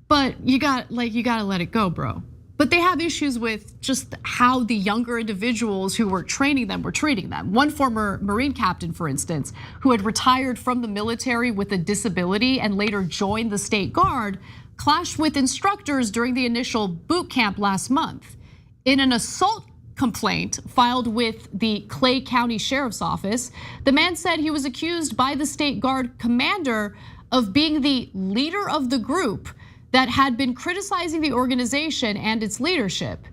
S1: but you gotta let it go, bro. But they have issues with just how the younger individuals who were training them were treating them. One former Marine captain, for instance, who had retired from the military with a disability and later joined the State Guard, clashed with instructors during the initial boot camp last month. In an assault complaint filed with the Clay County Sheriff's Office, the man said he was accused by the State Guard commander of being the leader of the group that had been criticizing the organization and its leadership.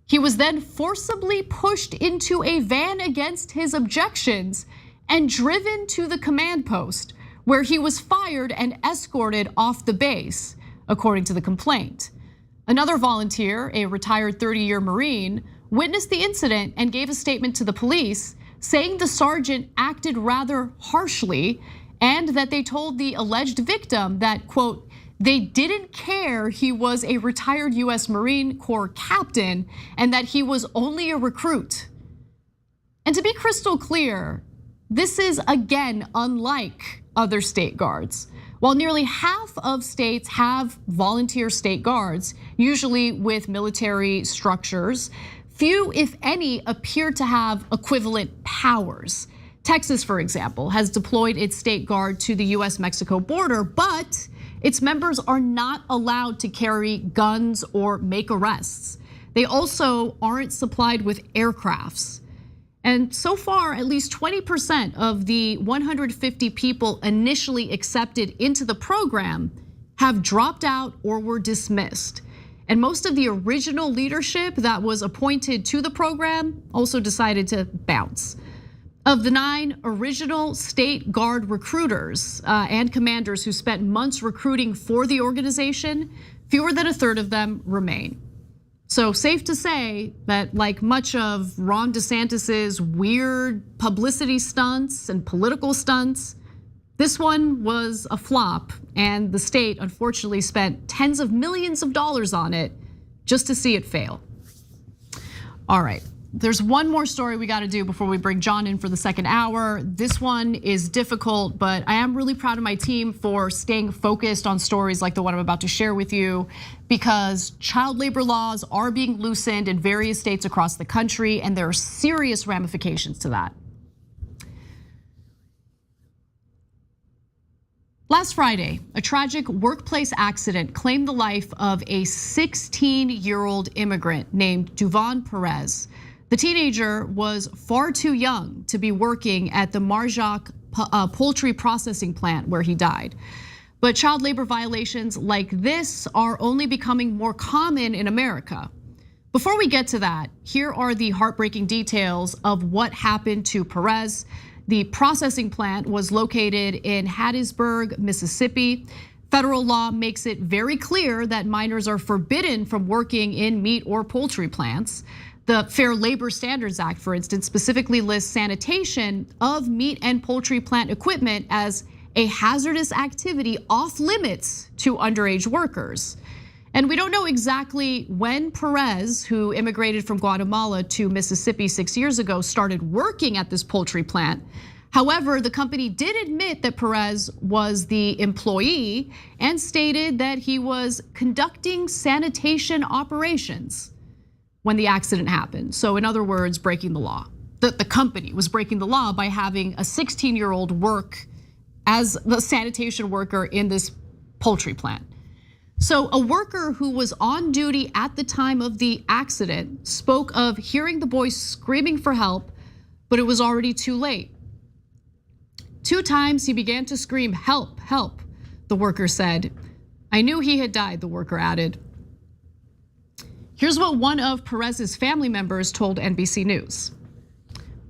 S1: He was then forcibly pushed into a van against his objections and driven to the command post, where he was fired and escorted off the base, according to the complaint. Another volunteer, a retired 30-year Marine, witnessed the incident and gave a statement to the police, saying the sergeant acted rather harshly and that they told the alleged victim that, quote, they didn't care he was a retired US Marine Corps captain and that he was only a recruit. And to be crystal clear, this is again unlike other state guards. While nearly half of states have volunteer state guards, usually with military structures, few, if any, appear to have equivalent powers. Texas, for example, has deployed its state guard to the US-Mexico border, but its members are not allowed to carry guns or make arrests. They also aren't supplied with aircrafts. And so far, at least 20% of the 150 people initially accepted into the program have dropped out or were dismissed. And most of the original leadership that was appointed to the program also decided to bounce. Of the 9 original State Guard recruiters and commanders who spent months recruiting for the organization, fewer than a third of them remain. So safe to say that like much of Ron DeSantis's weird publicity stunts and political stunts, this one was a flop, and the state unfortunately spent tens of millions of dollars on it just to see it fail. All right. There's one more story we got to do before we bring John in for the second hour. This one is difficult, but I am really proud of my team for staying focused on stories like the one I'm about to share with you, because child labor laws are being loosened in various states across the country, and there are serious ramifications to that. Last Friday, a tragic workplace accident claimed the life of a 16-year-old immigrant named Duvon Perez. The teenager was far too young to be working at the Marjac poultry processing plant where he died. But child labor violations like this are only becoming more common in America. Before we get to that, here are the heartbreaking details of what happened to Perez. The processing plant was located in Hattiesburg, Mississippi. Federal law makes it very clear that minors are forbidden from working in meat or poultry plants. The Fair Labor Standards Act, for instance, specifically lists sanitation of meat and poultry plant equipment as a hazardous activity off limits to underage workers. And we don't know exactly when Perez, who immigrated from Guatemala to Mississippi 6 years ago, started working at this poultry plant. However, the company did admit that Perez was the employee and stated that he was conducting sanitation operations when the accident happened. So in other words, breaking the law. The company was breaking the law by having a 16-year-old work as the sanitation worker in this poultry plant. So a worker who was on duty at the time of the accident spoke of hearing the boys screaming for help, but it was already too late. 2 times he began to scream, "Help, help," the worker said. "I knew he had died," the worker added. Here's what one of Perez's family members told NBC News.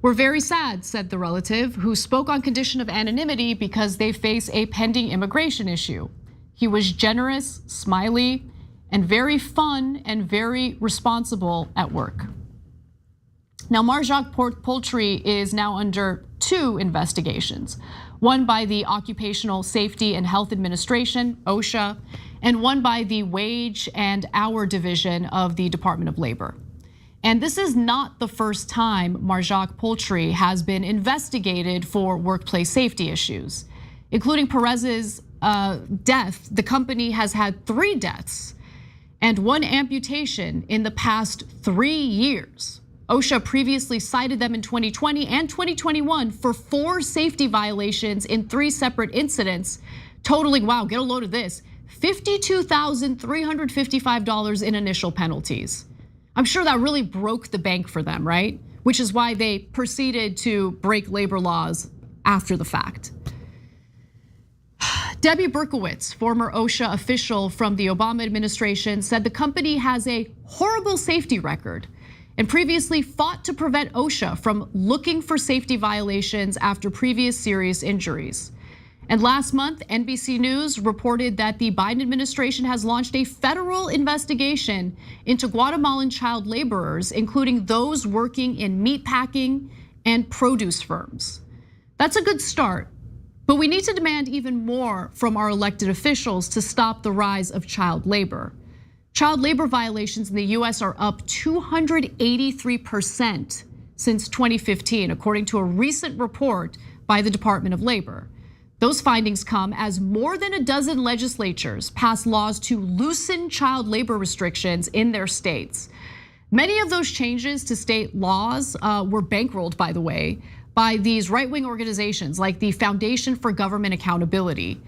S1: "We're very sad," said the relative, who spoke on condition of anonymity because they face a pending immigration issue. He was generous, smiley, and very fun and very responsible at work. Now, Marjacq Poultry is now under 2 investigations, one by the Occupational Safety and Health Administration, OSHA, and one by the Wage and Hour Division of the Department of Labor. And this is not the first time Marjacq Poultry has been investigated for workplace safety issues, including Perez's death. The company has had 3 deaths and 1 amputation in the past 3 years. OSHA previously cited them in 2020 and 2021 for 4 safety violations in 3 separate incidents, totaling, wow, get a load of this, $52,355 in initial penalties. I'm sure that really broke the bank for them, right? Which is why they proceeded to break labor laws after the fact. Debbie Berkowitz, former OSHA official from the Obama administration, said the company has a horrible safety record and previously fought to prevent OSHA from looking for safety violations after previous serious injuries. And last month, NBC News reported that the Biden administration has launched a federal investigation into Guatemalan child laborers, including those working in meatpacking and produce firms. That's a good start, but we need to demand even more from our elected officials to stop the rise of child labor. Child labor violations in the US are up 283% since 2015, according to a recent report by the Department of Labor. Those findings come as more than a dozen legislatures pass laws to loosen child labor restrictions in their states. Many of those changes to state laws were bankrolled, by the way, by these right-wing organizations like the Foundation for Government Accountability.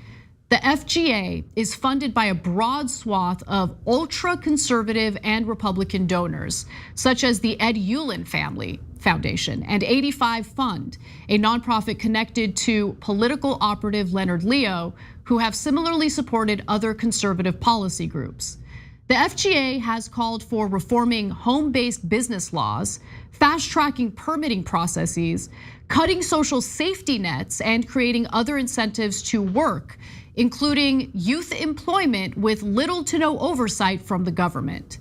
S1: The FGA is funded by a broad swath of ultra-conservative and Republican donors, such as the Ed Ullin Family Foundation and 85 Fund, a nonprofit connected to political operative Leonard Leo, who have similarly supported other conservative policy groups. The FGA has called for reforming home-based business laws, fast-tracking permitting processes, cutting social safety nets, and creating other incentives to work, including youth employment with little to no oversight from the government.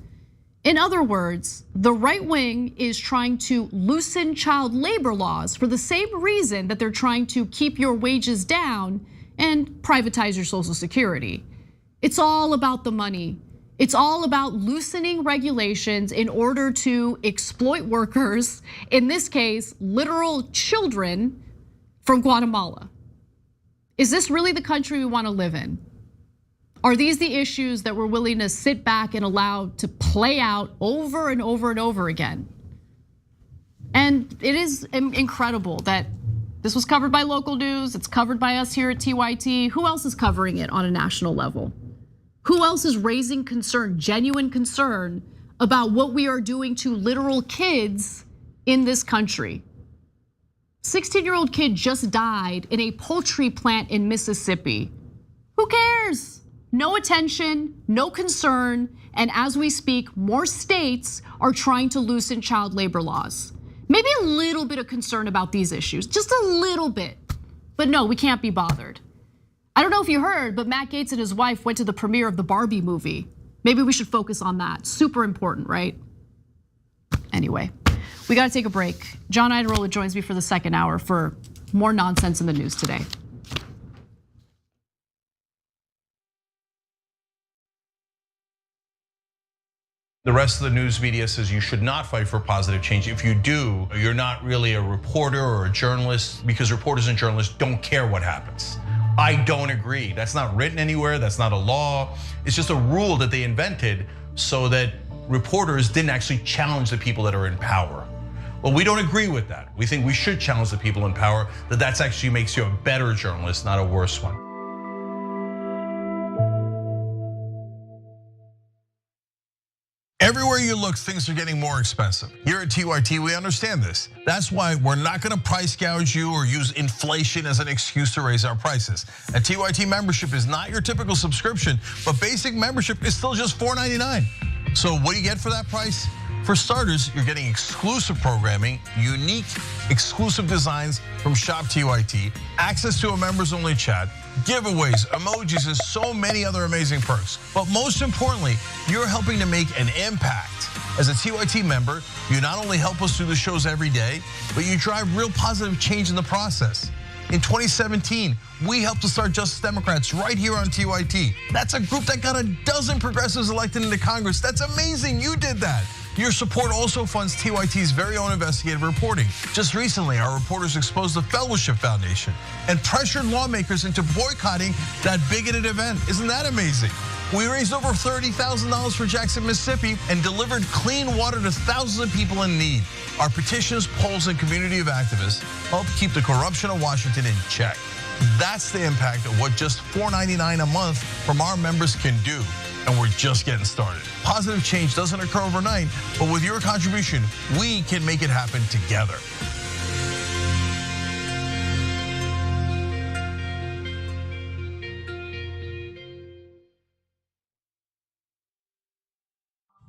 S1: In other words, the right wing is trying to loosen child labor laws for the same reason that they're trying to keep your wages down and privatize your Social Security. It's all about the money. It's all about loosening regulations in order to exploit workers, in this case, literal children from Guatemala. Is this really the country we want to live in? Are these the issues that we're willing to sit back and allow to play out over and over and over again? And it is incredible that this was covered by local news, it's covered by us here at TYT. Who else is covering it on a national level? Who else is raising concern, genuine concern about what we are doing to literal kids in this country? 16-year-old kid just died in a poultry plant in Mississippi. Who cares? No attention, no concern, and as we speak, more states are trying to loosen child labor laws. Maybe a little bit of concern about these issues, just a little bit. But no, we can't be bothered. I don't know if you heard, but Matt Gaetz and his wife went to the premiere of the Barbie movie. Maybe we should focus on that. Super important, right? Anyway, we got to take a break. John Iadarola joins me for the second hour for more nonsense in the news today.
S20: The rest of the news media says you should not fight for positive change. If you do, you're not really a reporter or a journalist, because reporters and journalists don't care what happens. I don't agree. That's not written anywhere. That's not a law. It's just a rule that they invented so that reporters didn't actually challenge the people that are in power. Well, we don't agree with that. We think we should challenge the people in power, that actually makes you a better journalist, not a worse one. Everywhere you look, things are getting more expensive. Here at TYT, we understand this. That's why we're not gonna price gouge you or use inflation as an excuse to raise our prices. A TYT membership is not your typical subscription, but basic membership is still just $4.99. So what do you get for that price? For starters, you're getting exclusive programming, unique exclusive designs from Shop TYT, access to a members only chat, giveaways, emojis, and so many other amazing perks. But most importantly, you're helping to make an impact. As a TYT member, you not only help us do the shows every day, but you drive real positive change in the process. In 2017, we helped to start Justice Democrats right here on TYT. That's a group that got a dozen progressives elected into Congress. That's amazing, you did that. Your support also funds TYT's very own investigative reporting. Just recently, our reporters exposed the Fellowship Foundation and pressured lawmakers into boycotting that bigoted event. Isn't that amazing? We raised over $30,000 for Jackson, Mississippi, and delivered clean water to thousands of people in need. Our petitions, polls, and community of activists help keep the corruption of Washington in check. That's the impact of what just $4.99 a month from our members can do. And we're just getting started. Positive change doesn't occur overnight, but with your contribution, we can make it happen together.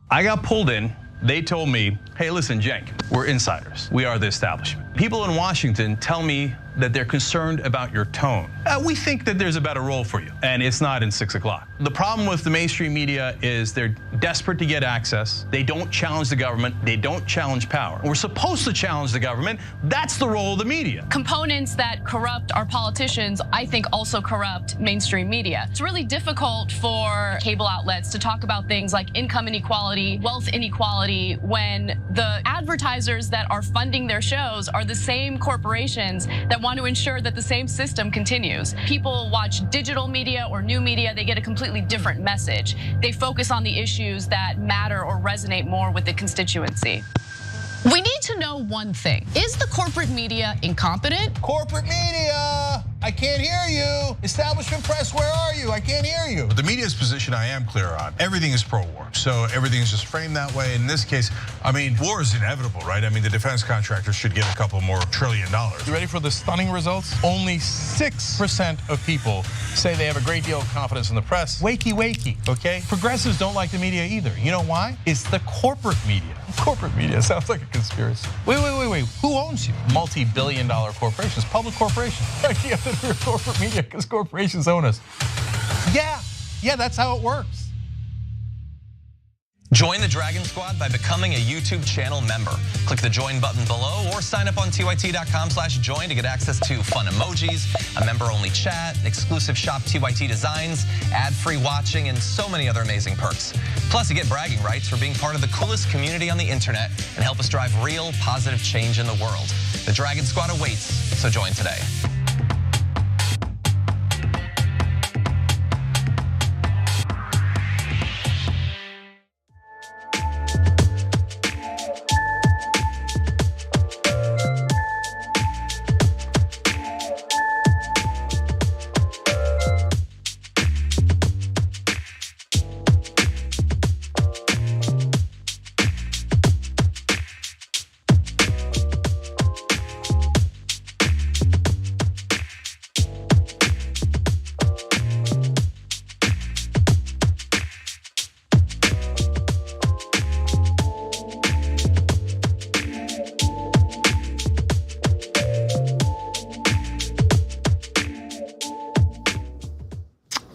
S21: I got pulled in. They told me, hey, listen, Cenk, we're insiders. We are the establishment. People in Washington tell me that they're concerned about your tone. We think that there's a better role for you, and it's not in 6 o'clock. The problem with the mainstream media is they're desperate to get access. They don't challenge the government. They don't challenge power. We're supposed to challenge the government. That's the role of the media.
S22: Components that corrupt our politicians, I think, also corrupt mainstream media. It's really difficult for cable outlets to talk about things like income inequality, wealth inequality, when the advertisers that are funding their shows are the same corporations that want to ensure that the same system continues. People watch digital media or new media, they get a completely different message. They focus on the issues that matter or resonate more with the constituency. We need to know one thing. Is the corporate media incompetent?
S20: Corporate media, I can't hear you. Establishment press, where are you? I can't hear you. The media's position I am clear on. Everything is pro-war, so everything is just framed that way. In this case, I mean, war is inevitable, right? I mean, the defense contractors should get a couple more $1 trillion. You ready for the stunning results? Only 6% of people say they have a great deal of confidence in the press. Wakey, wakey, okay? Progressives don't like the media either. You know why? It's the corporate media. Corporate media sounds like a conspiracy. Wait. Who owns you? Multi-billion-dollar corporations, public corporations. You have to do corporate media because corporations own us. Yeah, that's how it works.
S23: Join the Dragon Squad by becoming a YouTube channel member. Click the join button below or sign up on tyt.com/join to get access to fun emojis, a member-only chat, exclusive Shop TYT designs, ad-free watching, and so many other amazing perks. Plus, you get bragging rights for being part of the coolest community on the internet and help us drive real positive change in the world. The Dragon Squad awaits, so join today.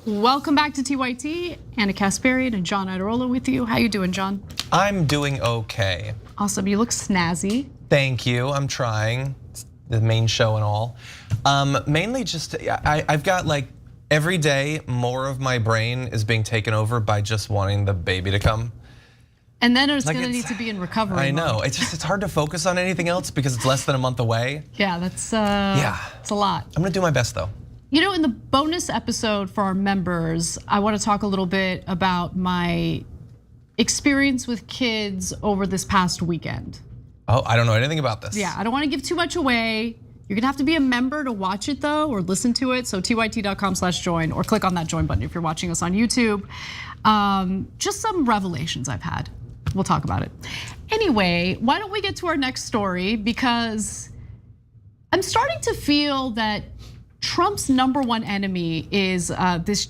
S1: Welcome back to TYT. Anna Kasparian and John Iadarola with you. How you doing, John?
S2: I'm doing okay.
S1: Awesome, you look snazzy.
S2: Thank you, I'm trying. It's the main show and all. Mainly just, I've got like, every day more of my brain is being taken over by just wanting the baby to come.
S1: And then it's gonna need to be in recovery.
S2: I know, it's hard to focus on anything else because it's less than a month away.
S1: Yeah, that's it's a lot.
S2: I'm gonna do my best though.
S1: You know, in the bonus episode for our members, I want to talk a little bit about my experience with kids over this past weekend.
S2: Oh, I don't know anything about this.
S1: Yeah, I don't want to give too much away. You're gonna have to be a member to watch it though, or listen to it. So tyt.com/join, or click on that join button if you're watching us on YouTube. Just some revelations I've had. We'll talk about it. Anyway, why don't we get to our next story? Because I'm starting to feel that Trump's #1 enemy is this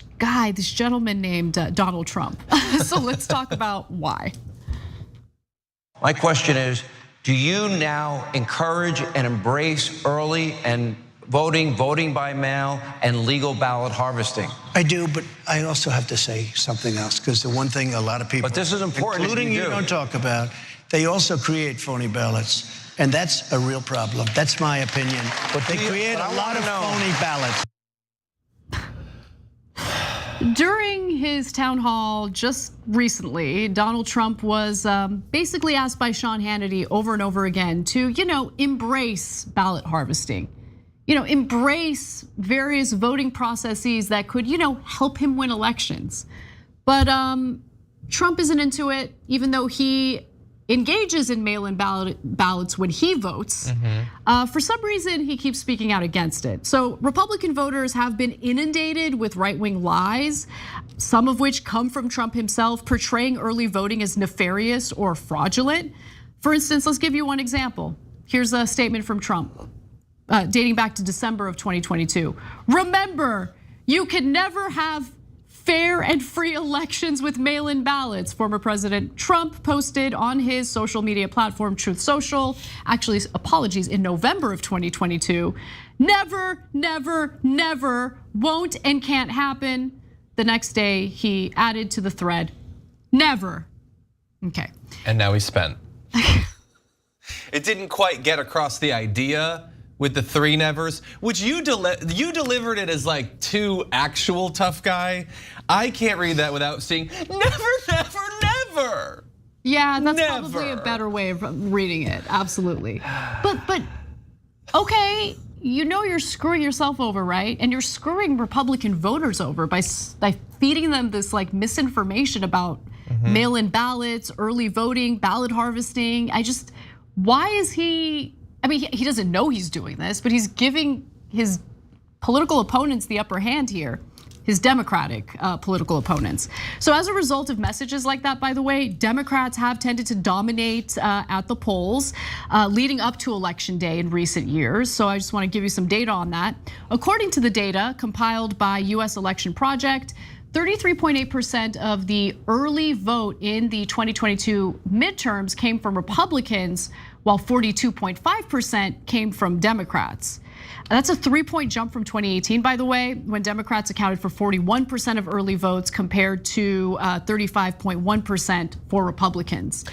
S1: gentleman named Donald Trump. So let's talk about why.
S3: My question is, do you now encourage and embrace early and voting by mail, and legal ballot harvesting?
S4: I do, but I also have to say something else, because the one thing a lot of people,
S3: but this is important,
S4: including you, don't talk about, they also create phony ballots, and that's a real problem. That's my opinion. But they create a lot of phony ballots.
S1: During his town hall just recently, Donald Trump was basically asked by Sean Hannity over and over again to, embrace ballot harvesting. Embrace various voting processes that could, help him win elections. But Trump isn't into it, even though he engages in mail-in ballots when he votes. For some reason, he keeps speaking out against it. So Republican voters have been inundated with right-wing lies, some of which come from Trump himself, portraying early voting as nefarious or fraudulent. For instance, let's give you one example. Here's a statement from Trump, dating back to December of 2022. Remember, you can never have fair and free elections with mail-in ballots, former President Trump posted on his social media platform, Truth Social. Actually, apologies, in November of 2022. Never, never, never, won't and can't happen. The next day, he added to the thread, never. Okay.
S2: And now he's spent. It didn't quite get across the idea with the 3 nevers, which you delivered it as like too actual tough guy. I can't read that without seeing never, never, never.
S1: Yeah, that's probably a better way of reading it, absolutely. But okay, you're screwing yourself over, right? And you're screwing Republican voters over by feeding them this like misinformation about mail-in ballots, early voting, ballot harvesting. Why is he? I mean, he doesn't know he's doing this, but he's giving his political opponents the upper hand here, his Democratic political opponents. So as a result of messages like that, by the way, Democrats have tended to dominate at the polls leading up to Election Day in recent years. So I just want to give you some data on that. According to the data compiled by US Election Project, 33.8% of the early vote in the 2022 midterms came from Republicans, while 42.5% came from Democrats. That's a 3-point jump from 2018, by the way, when Democrats accounted for 41% of early votes compared to 35.1% for Republicans.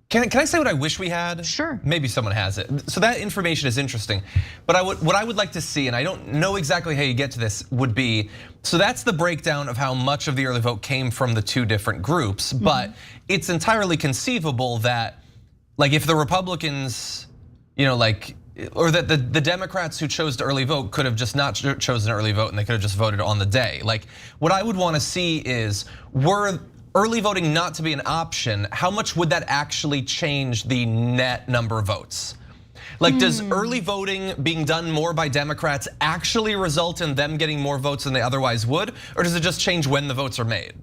S2: Can I say what I wish we had?
S1: Sure.
S2: Maybe someone has it. So that information is interesting. But what I would like to see, and I don't know exactly how you get to this, would be, so that's the breakdown of how much of the early vote came from the 2 different groups. But it's entirely conceivable that, like, if the Republicans, or that the Democrats who chose to early vote could have just not chosen early vote and they could have just voted on the day. Like, what I would want to see is, were early voting not to be an option, how much would that actually change the net number of votes? Like, does early voting being done more by Democrats actually result in them getting more votes than they otherwise would? Or does it just change when the votes are made?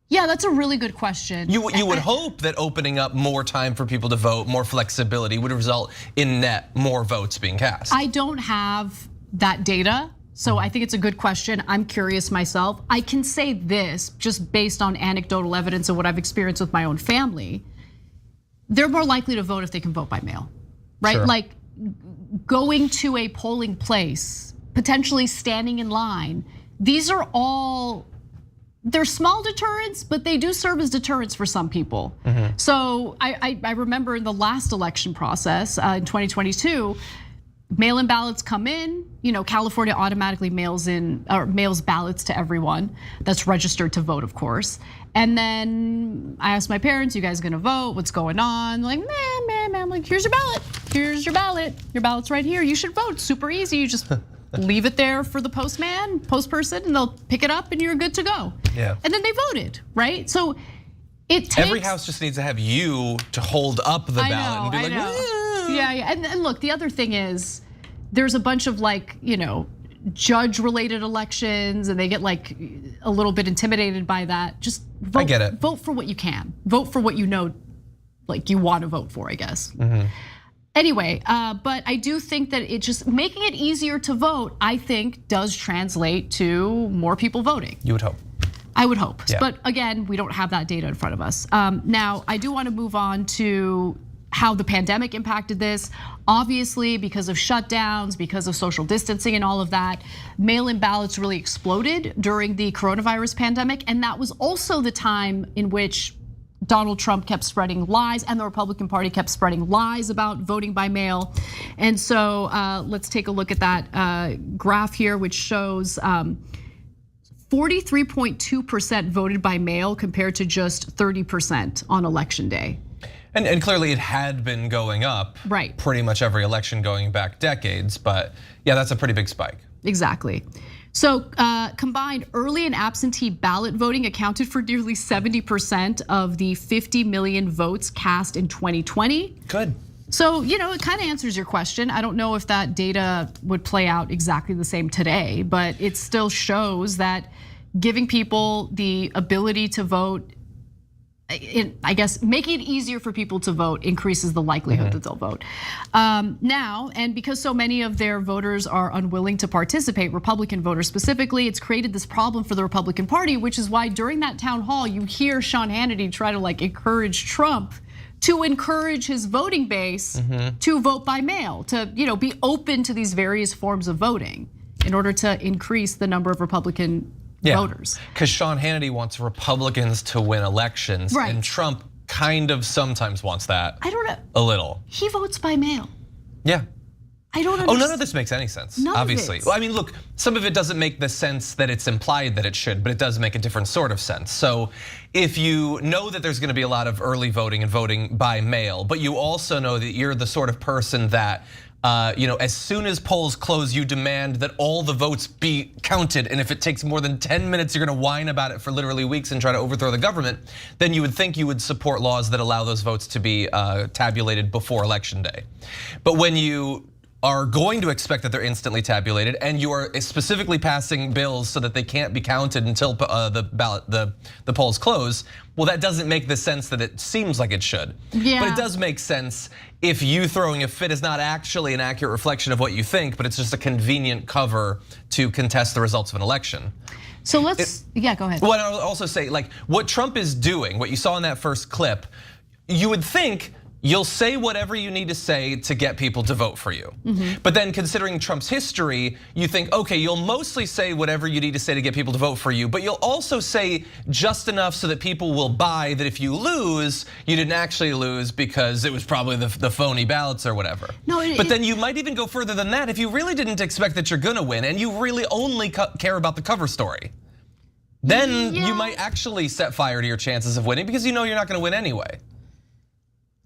S1: Yeah, that's a really good question.
S2: You would hope that opening up more time for people to vote, more flexibility, would result in net more votes being cast.
S1: I don't have that data, so I think it's a good question. I'm curious myself. I can say this, just based on anecdotal evidence of what I've experienced with my own family. They're more likely to vote if they can vote by mail, right?
S2: Sure.
S1: Like going to a polling place, potentially standing in line. These are all they're small deterrents, but they do serve as deterrents for some people. So I remember in the last election process in 2022, mail-in ballots come in. California automatically mails ballots to everyone that's registered to vote, of course. And then I asked my parents, "You guys gonna vote? What's going on?" Like, man. I'm like, "Here's your ballot. Here's your ballot. Your ballot's right here. You should vote. Super easy. You just leave it there for the post person, and they'll pick it up, and you're good to go."
S2: Yeah.
S1: And then they voted, right? So it takes
S2: every house just needs to have you to hold up the ballot and be like,
S1: yeah. And look, the other thing is, there's a bunch of judge-related elections, and they get a little bit intimidated by that. Just vote,
S2: I get it.
S1: Vote for what you can. Vote for what you know, you want to vote for, I guess. Anyway, but I do think that it just making it easier to vote, I think, does translate to more people voting.
S2: You would hope.
S1: I would hope,
S2: Yeah.
S1: but again, we don't have that data in front of us. Now, I do want to move on to how the pandemic impacted this. Obviously, because of shutdowns, because of social distancing and all of that, mail-in ballots really exploded during the coronavirus pandemic. And that was also the time in which Donald Trump kept spreading lies and the Republican Party kept spreading lies about voting by mail. And so let's take a look at that graph here, which shows 43.2% voted by mail compared to just 30% on election day.
S2: And clearly it had been going up
S1: right.
S2: pretty much every election going back decades, but yeah, that's a pretty big spike.
S1: Exactly. So combined early and absentee ballot voting accounted for nearly 70% of the 50 million votes cast in 2020.
S2: Good.
S1: So, it kind of answers your question. I don't know if that data would play out exactly the same today, but it still shows that giving people the ability to vote, I guess making it easier for people to vote increases the likelihood that they'll vote. Now, and because so many of their voters are unwilling to participate, Republican voters specifically, it's created this problem for the Republican Party, which is why during that town hall, you hear Sean Hannity try to encourage Trump to encourage his voting base to vote by mail, to be open to these various forms of voting in order to increase the number of Republican voters.
S2: Because Sean Hannity wants Republicans to win elections,
S1: right.
S2: And Trump kind of sometimes wants that.
S1: I don't know.
S2: A little.
S1: He votes by mail.
S2: Yeah.
S1: I don't understand.
S2: None of this makes any sense,
S1: None
S2: obviously.
S1: Of it.
S2: Well, I mean, look, some of it doesn't make the sense that it's implied that it should, but it does make a different sort of sense. So if you know that there's gonna be a lot of early voting and voting by mail, but you also know that you're the sort of person that as soon as polls close, you demand that all the votes be counted, and if it takes more than 10 minutes, you're gonna whine about it for literally weeks and try to overthrow the government, then you would think you would support laws that allow those votes to be tabulated before election day. But when you are going to expect that they're instantly tabulated, and you are specifically passing bills so that they can't be counted until the polls close, well, that doesn't make the sense that it seems like it should.
S1: Yeah.
S2: But it does make sense if you throwing a fit is not actually an accurate reflection of what you think, but it's just a convenient cover to contest the results of an election.
S1: So let's, yeah, go ahead.
S2: Well, I'll also say, what Trump is doing, what you saw in that first clip, you would think you'll say whatever you need to say to get people to vote for you. But then considering Trump's history, you think, okay, you'll mostly say whatever you need to say to get people to vote for you, but you'll also say just enough so that people will buy that if you lose, you didn't actually lose because it was probably the phony ballots or whatever. But then you might even go further than that if you really didn't expect that you're gonna win and you really only care about the cover story. Then you might actually set fire to your chances of winning because you know you're not gonna win anyway.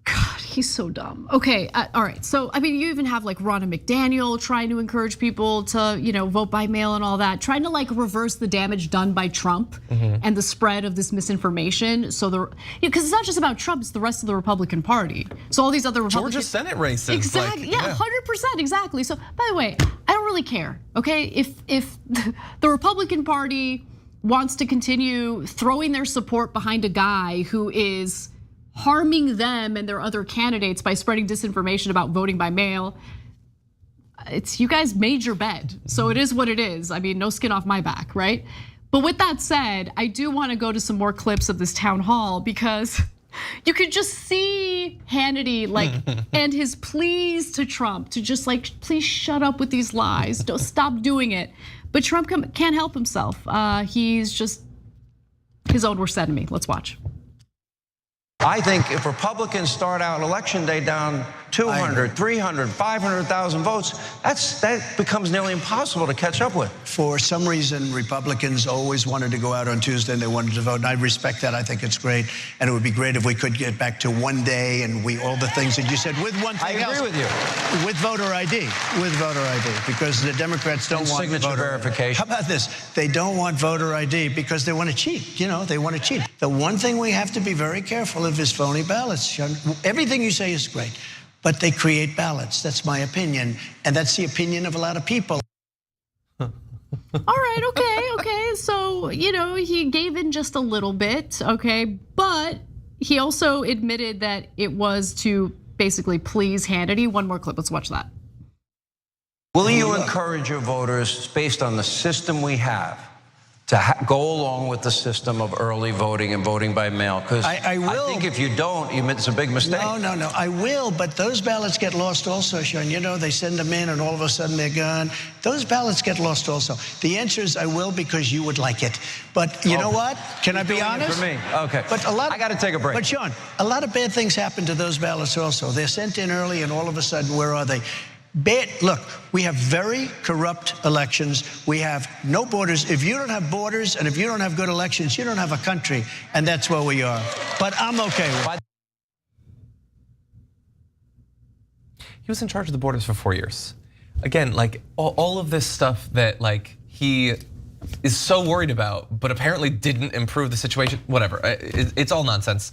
S1: God, he's so dumb. Okay, all right. So, I mean, you even have Ronna McDaniel trying to encourage people to, vote by mail and all that, trying to reverse the damage done by Trump and the spread of this misinformation. So because it's not just about Trump, it's the rest of the Republican Party. So all these other Republican
S2: Georgia Senate races.
S1: Exactly. Yeah, 100%. Exactly. So, by the way, I don't really care. Okay, if the Republican Party wants to continue throwing their support behind a guy who is harming them and their other candidates by spreading disinformation about voting by mail, you guys made your bed. So it is what it is. I mean, no skin off my back, right? But with that said, I do want to go to some more clips of this town hall because you could just see Hannity and his pleas to Trump to just please shut up with these lies. Don't stop doing it. But Trump can't help himself. He's just his own worst enemy. Let's watch.
S3: I think if Republicans start out election day down 200, 300, 500,000 votes, that becomes nearly impossible to catch up with.
S4: For some reason, Republicans always wanted to go out on Tuesday and they wanted to vote, and I respect that. I think it's great, and it would be great if we could get back to one day and all the things that you said with one thing else.
S3: I agree with you.
S4: With voter ID, because the Democrats don't want
S3: signature
S4: voter
S3: verification.
S4: How about this? They don't want voter ID because they want to cheat. They want to cheat. The one thing we have to be very careful of is phony ballots. Everything you say is great, but they create ballots. That's my opinion, and that's the opinion of a lot of people.
S1: All right, okay. So, he gave in just a little bit, okay? But he also admitted that it was to basically please Hannity. One more clip, let's watch that.
S3: Will you encourage your voters, based on the system we have, to go along with the system of early voting and voting by mail? Because I think if you don't, it's a big mistake.
S4: No, I will, but those ballots get lost also, Sean. They send them in and all of a sudden they're gone. Those ballots get lost also. The answer is I will because you would like it. But you know what? Can I be honest?
S3: For me, okay.
S4: But I
S3: got to take a break.
S4: But Sean, a lot of bad things happen to those ballots also. They're sent in early and all of a sudden, where are they? Look, we have very corrupt elections. We have no borders. If you don't have borders and if you don't have good elections, you don't have a country. And that's where we are. But I'm okay with it.
S2: He was in charge of the borders for 4 years. Again, all of this stuff that he is so worried about, but apparently didn't improve the situation, whatever, it's all nonsense.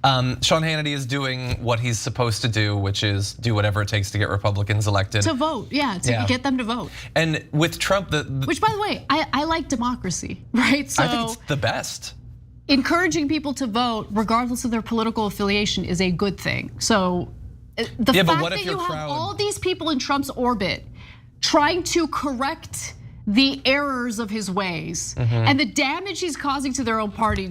S2: Sean Hannity is doing what he's supposed to do, which is do whatever it takes to get Republicans elected.
S1: To vote, to get them to vote.
S2: And with Trump,
S1: which by the way, I like democracy, right? So
S2: I think it's the best.
S1: Encouraging people to vote, regardless of their political affiliation, is a good thing. So the fact that you have all these people in Trump's orbit trying to correct the errors of his ways and the damage he's causing to their own party,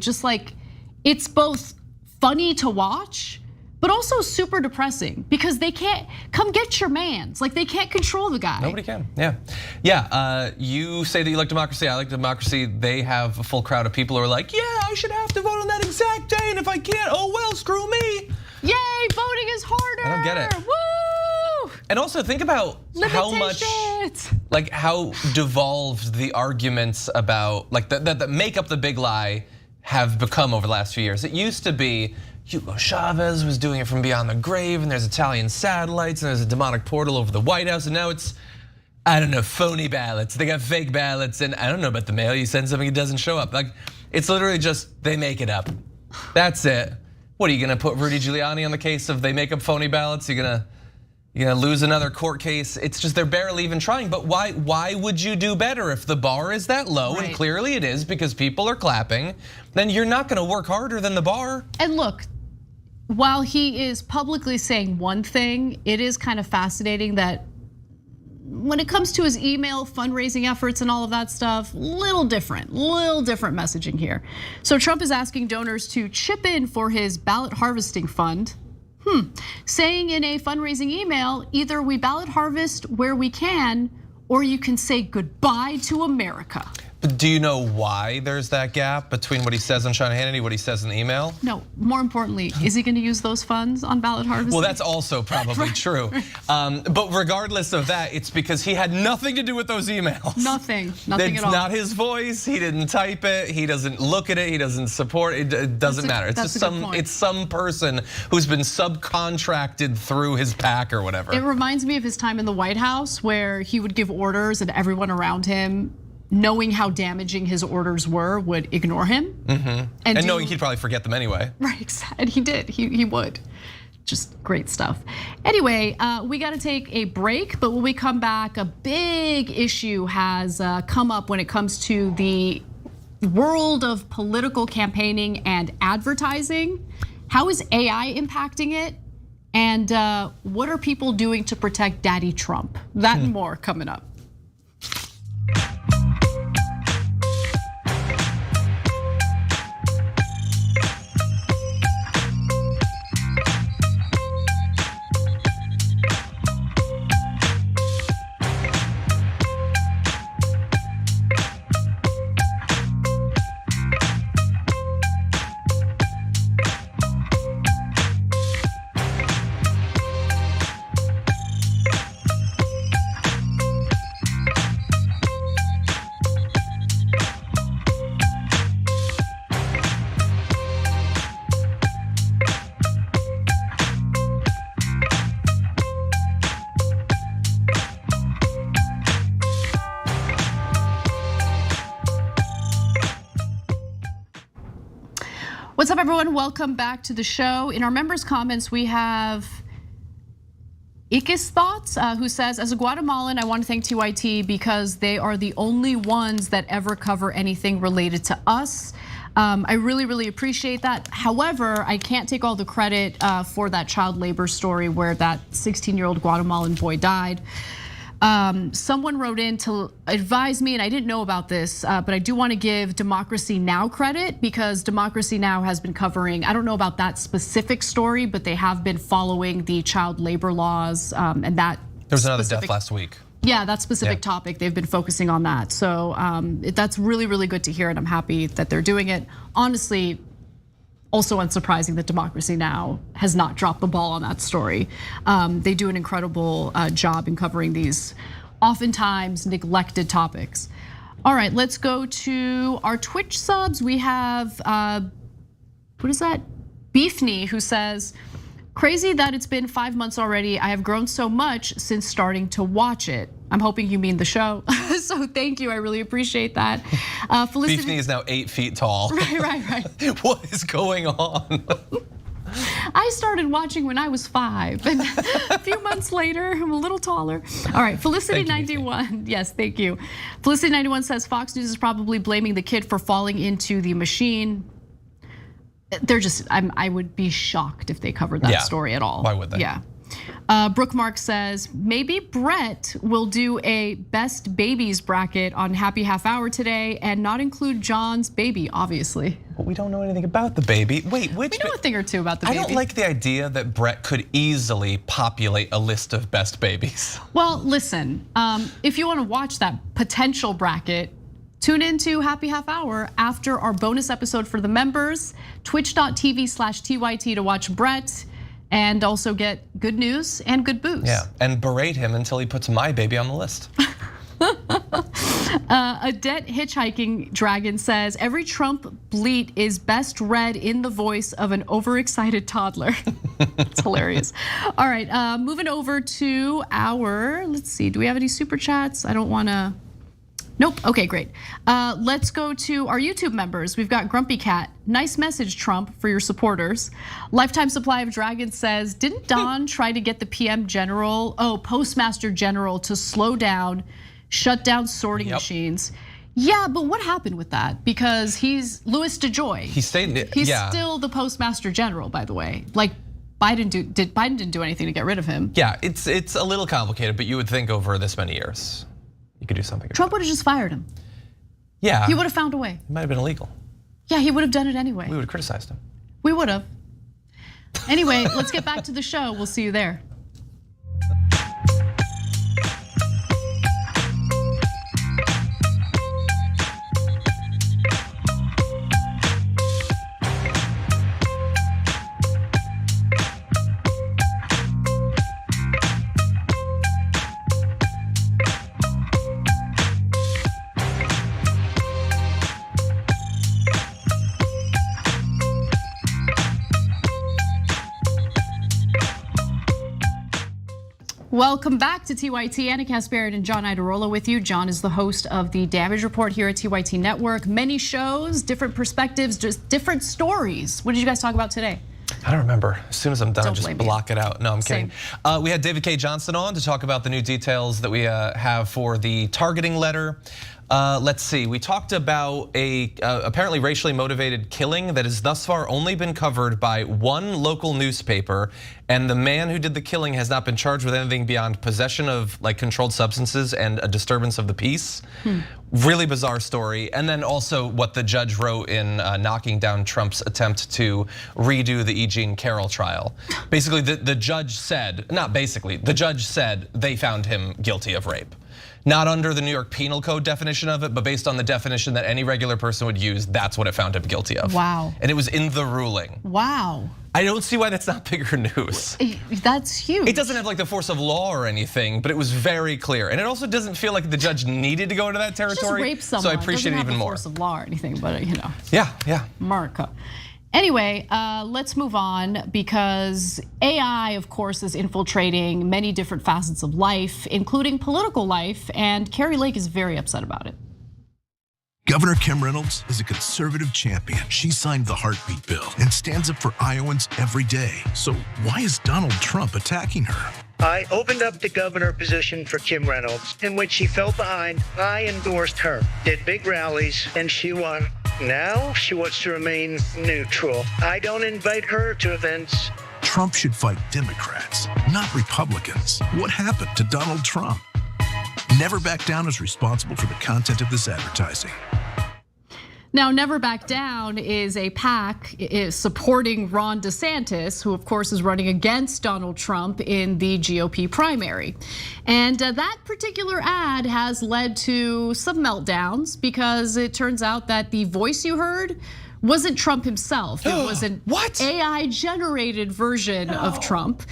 S1: it's both funny to watch, but also super depressing because they can't come get your mans. They can't control the guy.
S2: Nobody can, yeah. You say that you like democracy, I like democracy. They have a full crowd of people who are like, yeah, I should have to vote on that exact day, and if I can't, oh well, screw me.
S1: Yay, voting is harder.
S2: I don't get it.
S1: Woo!
S2: And also think about how much, how devolved the arguments about, that make up the big lie have become over the last few years. It used to be Hugo Chavez was doing it from beyond the grave, and there's Italian satellites, and there's a demonic portal over the White House, and now it's, I don't know, phony ballots. They got fake ballots, and I don't know about the mail. You send something, it doesn't show up. It's literally just, they make it up. That's it. What, are you gonna put Rudy Giuliani on the case of they make up phony ballots? You're gonna lose another court case? It's just they're barely even trying. But why would you do better if the bar is that low? Right. And clearly it is because people are clapping. Then you're not gonna work harder than the bar.
S1: And look, while he is publicly saying one thing, it is kind of fascinating that when it comes to his email fundraising efforts and all of that stuff, little different messaging here. So Trump is asking donors to chip in for his ballot harvesting fund. Saying in a fundraising email, either we ballot harvest where we can, or you can say goodbye to America.
S2: But do you know why there's that gap between what he says on Sean Hannity, what he says in the email?
S1: No, more importantly, is he gonna use those funds on ballot harvesting?
S2: Well, that's also probably true. But regardless of that, it's because he had nothing to do with those emails.
S1: Nothing
S2: it's
S1: at all.
S2: It's not his voice, he didn't type it, he doesn't look at it, he doesn't support it, it doesn't matter. It's just some person who's been subcontracted through his PAC or whatever.
S1: It reminds me of his time in the White House where he would give orders and everyone around him, knowing how damaging his orders were, would ignore him.
S2: And knowing he'd probably forget them anyway.
S1: Right, and he did, he would. Just great stuff. Anyway, we gotta take a break, but when we come back, a big issue has come up when it comes to the world of political campaigning and advertising. How is AI impacting it? And what are people doing to protect Daddy Trump? That and more coming up. What's up, everyone? Welcome back to the show. In our members' comments, we have KISSES Thoughts, who says, as a Guatemalan, I want to thank TYT because they are the only ones that ever cover anything related to us. I really, really appreciate that. However, I can't take all the credit for that child labor story where that 16-year-old Guatemalan boy died. Someone wrote in to advise me, and I didn't know about this, but I do want to give Democracy Now! Credit because Democracy Now! Has been covering, I don't know about that specific story, but they have been following the child labor laws and that.
S2: There was another death last week.
S1: Yeah, that specific topic, they've been focusing on that. So that's really, really good to hear, and I'm happy that they're doing it. Honestly, also unsurprising that Democracy Now! Has not dropped the ball on that story. They do an incredible job in covering these oftentimes neglected topics. All right, let's go to our Twitch subs. We have, what is that? Beefney, who says, crazy that it's been 5 months already. I have grown so much since starting to watch it. I'm hoping you mean the show. So thank you, I really appreciate that. Felicity
S2: Beefney is now 8 feet tall.
S1: Right.
S2: What is going on?
S1: I started watching when I was 5, and a few months later, I'm a little taller. All right, Felicity91, yes, thank you. Felicity91 says Fox News is probably blaming the kid for falling into the machine. They're just, I would be shocked if they covered that story at all.
S2: Why would they?
S1: Yeah. Brooke Mark says, maybe Brett will do a best babies bracket on Happy Half Hour today and not include John's baby, obviously.
S2: But we don't know anything about the baby. Wait, which?
S1: We know a thing or two about the baby.
S2: I don't like the idea that Brett could easily populate a list of best babies.
S1: Well, listen, if you want to watch that potential bracket, tune into Happy Half Hour after our bonus episode for the members, twitch.tv/TYT to watch Brett and also get good news and good booze.
S2: Yeah, and berate him until he puts my baby on the list.
S1: A dead hitchhiking dragon says, every Trump bleat is best read in the voice of an overexcited toddler. It's hilarious. All right, moving over to our, let's see, do we have any super chats? I don't wanna. Nope, okay, great. Let's go to our YouTube members. We've got Grumpy Cat. Nice message, Trump, for your supporters. Lifetime Supply of Dragons says, didn't Don try to get the Postmaster General to slow down, shut down sorting machines? Yeah, but what happened with that? Because he's Louis DeJoy.
S2: He stayed,
S1: He's still the Postmaster General, by the way. Like, Biden didn't do anything to get rid of him.
S2: Yeah, it's a little complicated, but you would think over this many years, you could do something.
S1: Trump would have just fired him.
S2: Yeah.
S1: He would have found a way.
S2: It might have been illegal.
S1: Yeah, he would have done it anyway.
S2: We would have criticized him.
S1: We would have. Anyway, let's get back to the show. We'll see you there. Welcome back to TYT. Anna Kasparian and John Idarola with you. John is the host of the Damage Report here at TYT Network. Many shows, different perspectives, just different stories. What did you guys talk about today?
S2: I don't remember. As soon as I'm done, just block it out. No, I'm kidding. We had David K. Johnston on to talk about the new details that we have for the targeting letter. Let's see, we talked about a apparently racially motivated killing that has thus far only been covered by one local newspaper, and the man who did the killing has not been charged with anything beyond possession of like controlled substances and a disturbance of the peace. Really bizarre story. And then also what the judge wrote in knocking down Trump's attempt to redo the E. Jean Carroll trial. Basically, the judge said, not basically, the judge said they found him guilty of rape. Not under the New York Penal Code definition of it, but based on the definition that any regular person would use, that's what it found him guilty of.
S1: Wow.
S2: And it was in the ruling.
S1: Wow.
S2: I don't see why that's not bigger news.
S1: That's huge.
S2: It doesn't have like the force of law or anything, but it was very clear. And it also doesn't feel like the judge needed to go into that territory.
S1: Just rape someone.
S2: So I appreciate it even more.
S1: Force of law or anything, but you know.
S2: Yeah.
S1: America. Anyway, let's move on because AI, of course, is infiltrating many different facets of life, including political life, and Kari Lake is very upset about it.
S5: Governor Kim Reynolds is a conservative champion. She signed the heartbeat bill and stands up for Iowans every day. So why is Donald Trump attacking her?
S6: I opened up the governor position for Kim Reynolds, and when she fell behind, I endorsed her, did big rallies, and she won. Now she wants to remain neutral. I don't invite her to events.
S5: Trump should fight Democrats, not Republicans. What happened to Donald Trump? Never Back Down is responsible for the content of this advertising.
S1: Now, Never Back Down is a PAC supporting Ron DeSantis, who of course is running against Donald Trump in the GOP primary. And that particular ad has led to some meltdowns because it turns out that the voice you heard wasn't Trump himself. It was an AI-generated version of Trump.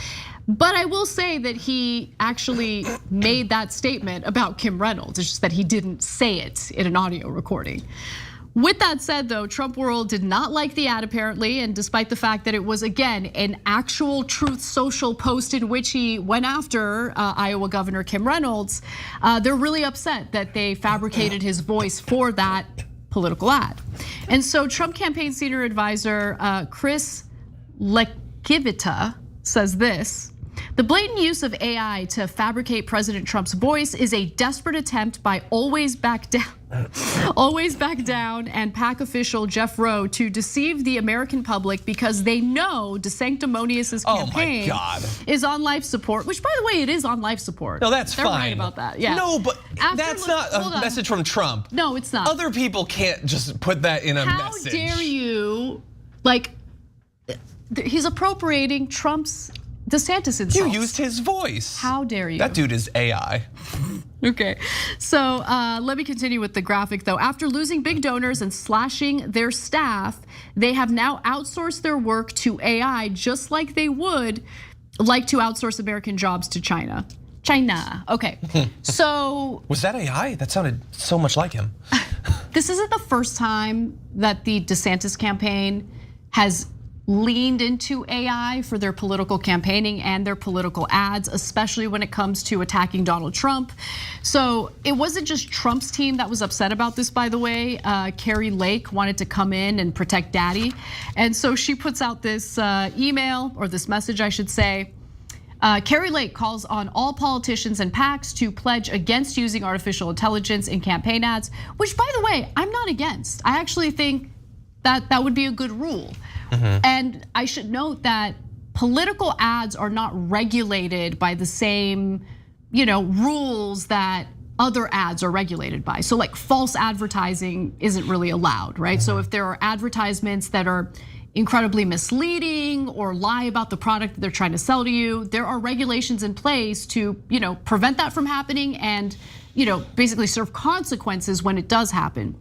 S1: But I will say that he actually made that statement about Kim Reynolds. It's just that he didn't say it in an audio recording. With that said, though, Trump World did not like the ad apparently, and despite the fact that it was, again, an actual Truth Social post in which he went after Iowa Governor Kim Reynolds, they're really upset that they fabricated his voice for that political ad. And so Trump campaign senior advisor Chris Lekivita says this: the blatant use of AI to fabricate President Trump's voice is a desperate attempt by Always Back Down and PAC official Jeff Rowe to deceive the American public because they know DeSanctimonious's campaign is on life support, which by the way, it is on life support.
S2: No, that's
S1: They're
S2: fine.
S1: right about that, yeah.
S2: No, but that's not a message from Trump.
S1: No, it's not.
S2: Other people can't just put that in a message.
S1: How dare you, he's appropriating Trump's DeSantis insults.
S2: You used his voice.
S1: How dare you?
S2: That dude is AI.
S1: Okay, so let me continue with the graphic though. After losing big donors and slashing their staff, they have now outsourced their work to AI, just like they would like to outsource American jobs to China. Okay, so.
S2: Was that AI? That sounded so much like him.
S1: This isn't the first time that the DeSantis campaign has leaned into AI for their political campaigning and their political ads, especially when it comes to attacking Donald Trump. So it wasn't just Trump's team that was upset about this, by the way. Kari Lake wanted to come in and protect Daddy. And so she puts out this email, or this message, I should say. Kari Lake calls on all politicians and PACs to pledge against using artificial intelligence in campaign ads, which by the way, I'm not against. I actually think that would be a good rule. And I should note that political ads are not regulated by the same, rules that other ads are regulated by. So like false advertising isn't really allowed, right? So if there are advertisements that are incredibly misleading or lie about the product that they're trying to sell to you, there are regulations in place to, prevent that from happening and, basically serve consequences when it does happen.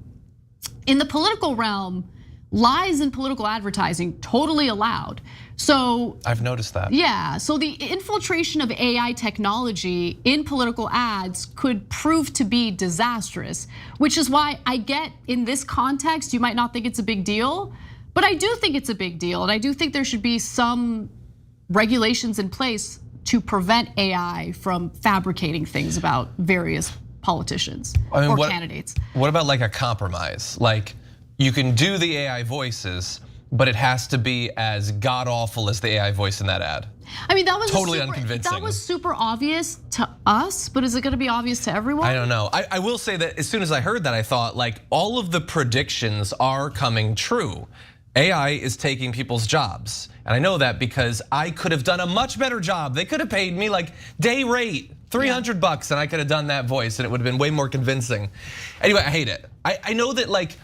S1: In the political realm, lies in political advertising totally allowed. So
S2: I've noticed that.
S1: Yeah, so the infiltration of AI technology in political ads could prove to be disastrous, which is why I get in this context, you might not think it's a big deal, but I do think it's a big deal. And I do think there should be some regulations in place to prevent AI from fabricating things about various politicians or candidates.
S2: What about like a compromise? Like, you can do the AI voices, but it has to be as god awful as the AI voice in that ad.
S1: I mean, that was
S2: totally unconvincing.
S1: That was super obvious to us, but is it going to be obvious to everyone?
S2: I don't know. I will say that as soon as I heard that, I thought like all of the predictions are coming true. AI is taking people's jobs. And I know that because I could have done a much better job. They could have paid me like day rate, $300, and I could have done that voice and it would have been way more convincing. Anyway, I hate it. I know that like,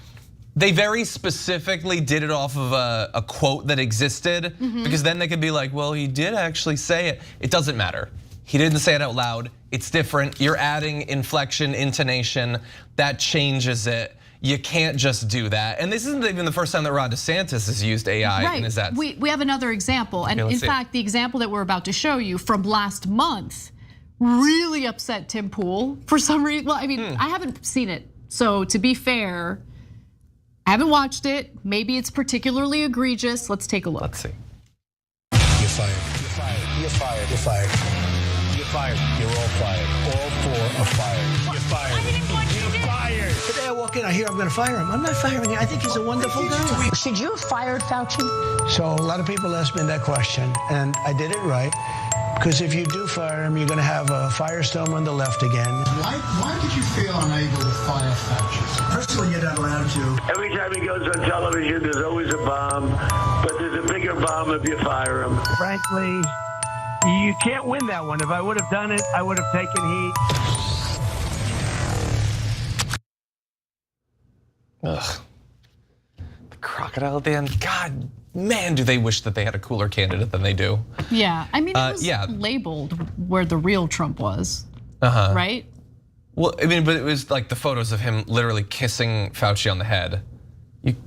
S2: they very specifically did it off of a quote that existed because then they could be like, well, he did actually say it. It doesn't matter. He didn't say it out loud. It's different. You're adding inflection, intonation, that changes it. You can't just do that. And this isn't even the first time that Ron DeSantis has used AI in his ads.
S1: We have another example. And in fact, the example that we're about to show you from last month really upset Tim Pool for some reason. Well, I mean, I haven't seen it. So to be fair, I haven't watched it. Maybe it's particularly egregious. Let's take a look.
S2: Let's see.
S9: You're fired. You're fired. You're fired. You're fired. You're
S4: fired. You're all fired. All 4 are fired. You're fired. You're fired. Today I walk in, I hear I'm going to fire him. I'm not firing him. I think he's a wonderful guy.
S8: Should you have fired Fauci?
S4: So a lot of people ask me that question, and I did it right. Because if you do fire him, you're going to have a firestorm on the left again.
S8: Why did you feel unable to fire Fauci?
S4: Personally, you're not allowed to.
S6: Every time he goes on television, there's always a bomb, but there's a bigger bomb if you fire him.
S9: Frankly, you can't win that one. If I would have done it, I would have taken heat.
S2: Ugh. The crocodile at the end. God, man, do they wish that they had a cooler candidate than they do.
S1: Yeah, I mean, it was labeled where the real Trump was, right?
S2: Well, I mean, but it was like the photos of him literally kissing Fauci on the head.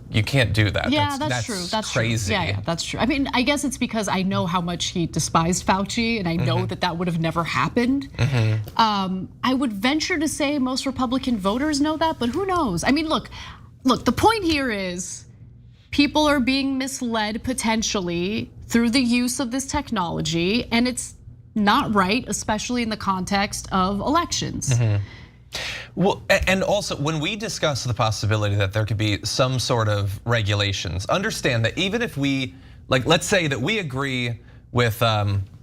S2: You can't do that.
S1: Yeah, that's true. That's
S2: crazy.
S1: True. Yeah, that's true. I mean, I guess it's because I know how much he despised Fauci, and I know that would have never happened. I would venture to say most Republican voters know that, but who knows? I mean, look, the point here is people are being misled potentially through the use of this technology, and it's not right, especially in the context of elections.
S2: Well, and also when we discuss the possibility that there could be some sort of regulations, understand that even if we, like, let's say that we agree with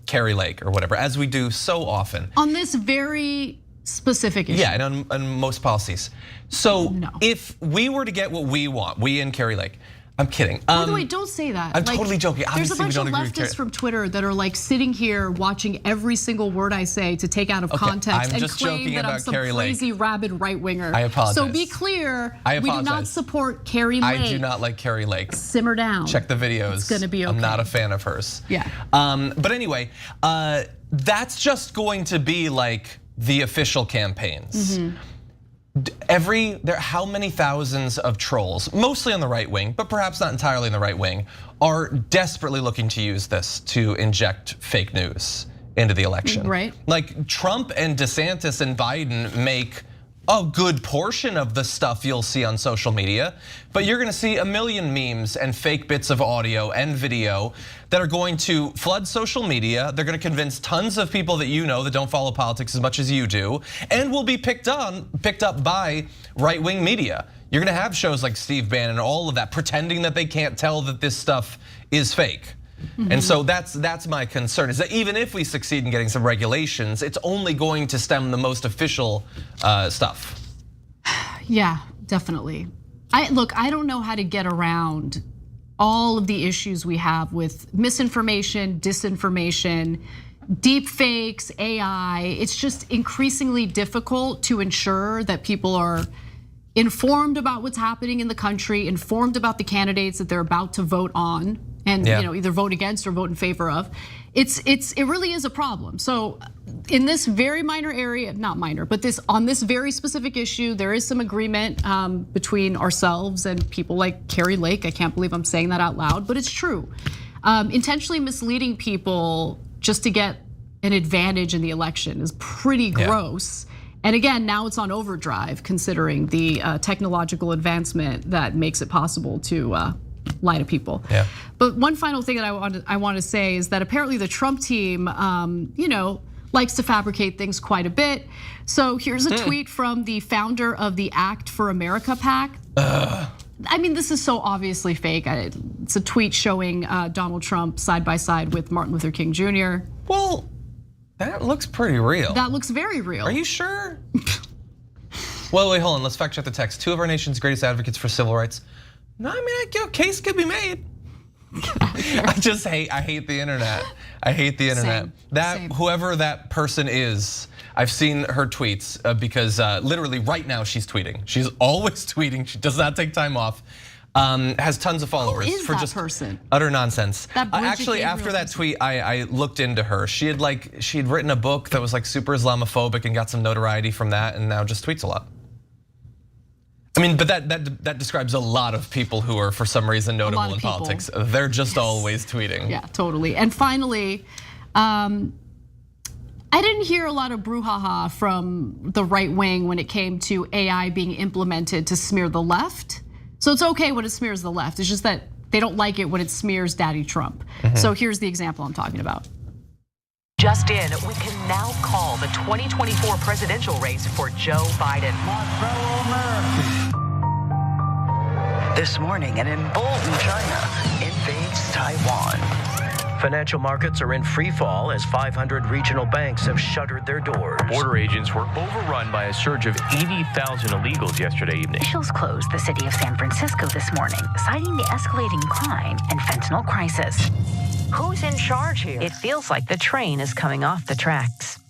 S2: Kari Lake or whatever, as we do so often.
S1: On this very specific issue.
S2: Yeah, and on most policies. So if we were to get what we want, we and Kari Lake, I'm kidding.
S1: By the way, don't say that.
S2: I'm totally joking.
S1: There's a
S2: Obviously,
S1: bunch
S2: we
S1: of
S2: don't agree with
S1: leftists from Twitter that are like sitting here watching every single word I say to take out of context
S2: I'm
S1: and
S2: just
S1: claim
S2: joking
S1: that I'm
S2: about
S1: some
S2: Kari Lake.
S1: crazy rabid right winger.
S2: I apologize.
S1: So be clear,
S2: I
S1: we do not
S2: apologize.
S1: support Kari Lake.
S2: I do not like Kari Lake.
S1: Simmer down.
S2: Check the videos.
S1: It's gonna be okay.
S2: I'm not a fan of hers.
S1: Yeah.
S2: But anyway, that's just going to be like the official campaigns. How many thousands of trolls, mostly on the right wing, but perhaps not entirely in the right wing, are desperately looking to use this to inject fake news into the election.
S1: Right.
S2: Like Trump and DeSantis and Biden make a good portion of the stuff you'll see on social media, but you're gonna see a million memes and fake bits of audio and video that are going to flood social media. They're gonna convince tons of people that you know that don't follow politics as much as you do, and will be picked up by right-wing media. You're gonna have shows like Steve Bannon and all of that pretending that they can't tell that this stuff is fake. And so that's my concern, is that even if we succeed in getting some regulations, it's only going to stem the most official stuff.
S1: Yeah, definitely. Look, I don't know how to get around all of the issues we have with misinformation, disinformation, deep fakes, AI. It's just increasingly difficult to ensure that people are informed about what's happening in the country, informed about the candidates that they're about to vote on, and either vote against or vote in favor of. It really is a problem. So in this very minor area, not minor, but on this very specific issue, there is some agreement between ourselves and people like Kari Lake. I can't believe I'm saying that out loud, but it's true. Intentionally misleading people just to get an advantage in the election is pretty gross. And again, now it's on overdrive, considering the technological advancement that makes it possible to lie to people.
S2: Yeah.
S1: But one final thing that I want to say is that apparently the Trump team, likes to fabricate things quite a bit. So here's a tweet from the founder of the Act for America PAC. I mean, this is so obviously fake. It's a tweet showing Donald Trump side by side with Martin Luther King Jr.
S2: Well, that looks pretty real.
S1: That looks very real.
S2: Are you sure? Well, wait, hold on. Let's fact check the text. 2 of our nation's greatest advocates for civil rights. No, I mean, a case could be made. I hate the internet. I hate the internet. Same. Whoever that person is, I've seen her tweets because literally right now she's tweeting. She's always tweeting. She does not take time off. Has tons of followers.
S1: Who is
S2: for
S1: that
S2: just
S1: person?
S2: Utter nonsense.
S1: Actually,
S2: after that tweet, I looked into her. She had written a book that was like super Islamophobic and got some notoriety from that, and now just tweets a lot. I mean, but that describes a lot of people who are for some reason notable in politics. They're just always tweeting.
S1: Yeah, totally. And finally, I didn't hear a lot of brouhaha from the right wing when it came to AI being implemented to smear the left. So it's okay when it smears the left. It's just that they don't like it when it smears Daddy Trump. So here's the example I'm talking about.
S7: Just in, we can now call the 2024 presidential race for Joe Biden.
S10: My fellow Americans.
S7: This morning, an emboldened China invades Taiwan.
S11: Financial markets are in free fall as 500 regional banks have shuttered their doors.
S24: Border agents were overrun by a surge of 80,000 illegals yesterday evening.
S25: Officials closed the city of San Francisco this morning, citing the escalating crime and fentanyl crisis.
S7: Who's in charge here? It feels like the train is coming off the tracks.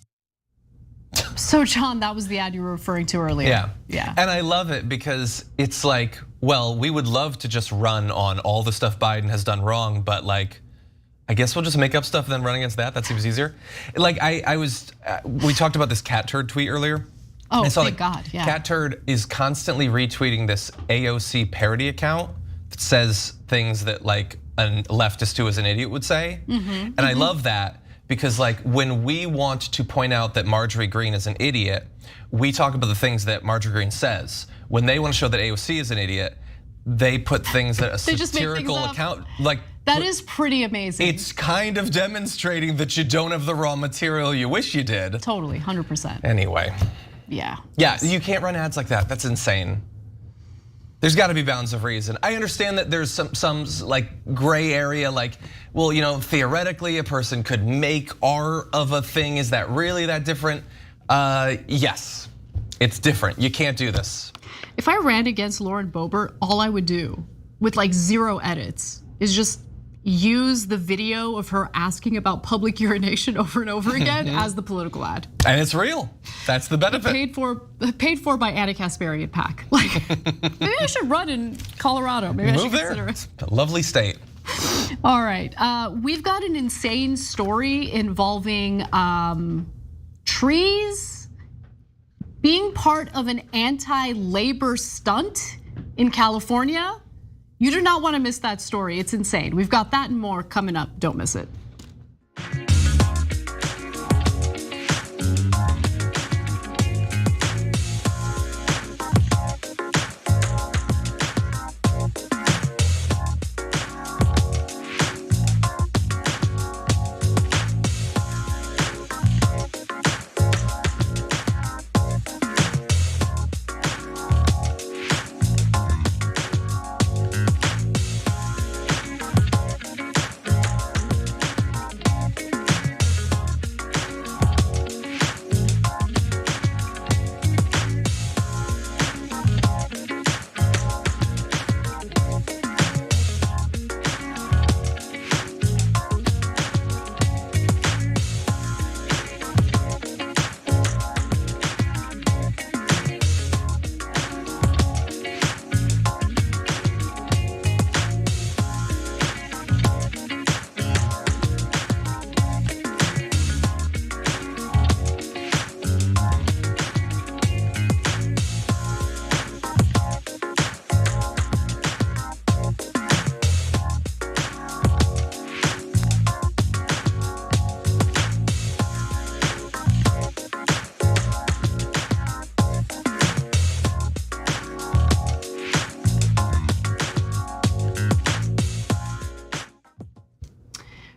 S1: So John, that was the ad you were referring to earlier.
S2: Yeah. And I love it because it's like, well, we would love to just run on all the stuff Biden has done wrong, but like, I guess we'll just make up stuff and then run against that. That seems easier. Like we talked about this cat turd tweet earlier.
S1: Oh, thank God, yeah.
S2: Cat turd is constantly retweeting this AOC parody account that says things that like a leftist who is an idiot would say. And I love that because like when we want to point out that Marjorie Greene is an idiot, we talk about the things that Marjorie Greene says. When they want to show that AOC is an idiot, they put things that a satirical account like.
S1: That is pretty amazing.
S2: It's kind of demonstrating that you don't have the raw material you wish you did.
S1: Totally, 100%.
S2: Anyway.
S1: Yeah.
S2: Yeah, you can't run ads like that. That's insane. There's got to be bounds of reason. I understand that there's some like gray area, like, well, you know, theoretically a person could make art of a thing. Is that really that different? Yes, it's different. You can't do this.
S1: If I ran against Lauren Boebert, all I would do with like 0 edits is just use the video of her asking about public urination over and over again as the political ad.
S2: And it's real. That's the benefit.
S1: Paid for by Anna Kasparian PAC. Like, maybe I should run in Colorado. Maybe I should consider it.
S2: A lovely state.
S1: All right, we've got an insane story involving trees being part of an anti-labor stunt in California. You do not want to miss that story. It's insane. We've got that and more coming up. Don't miss it.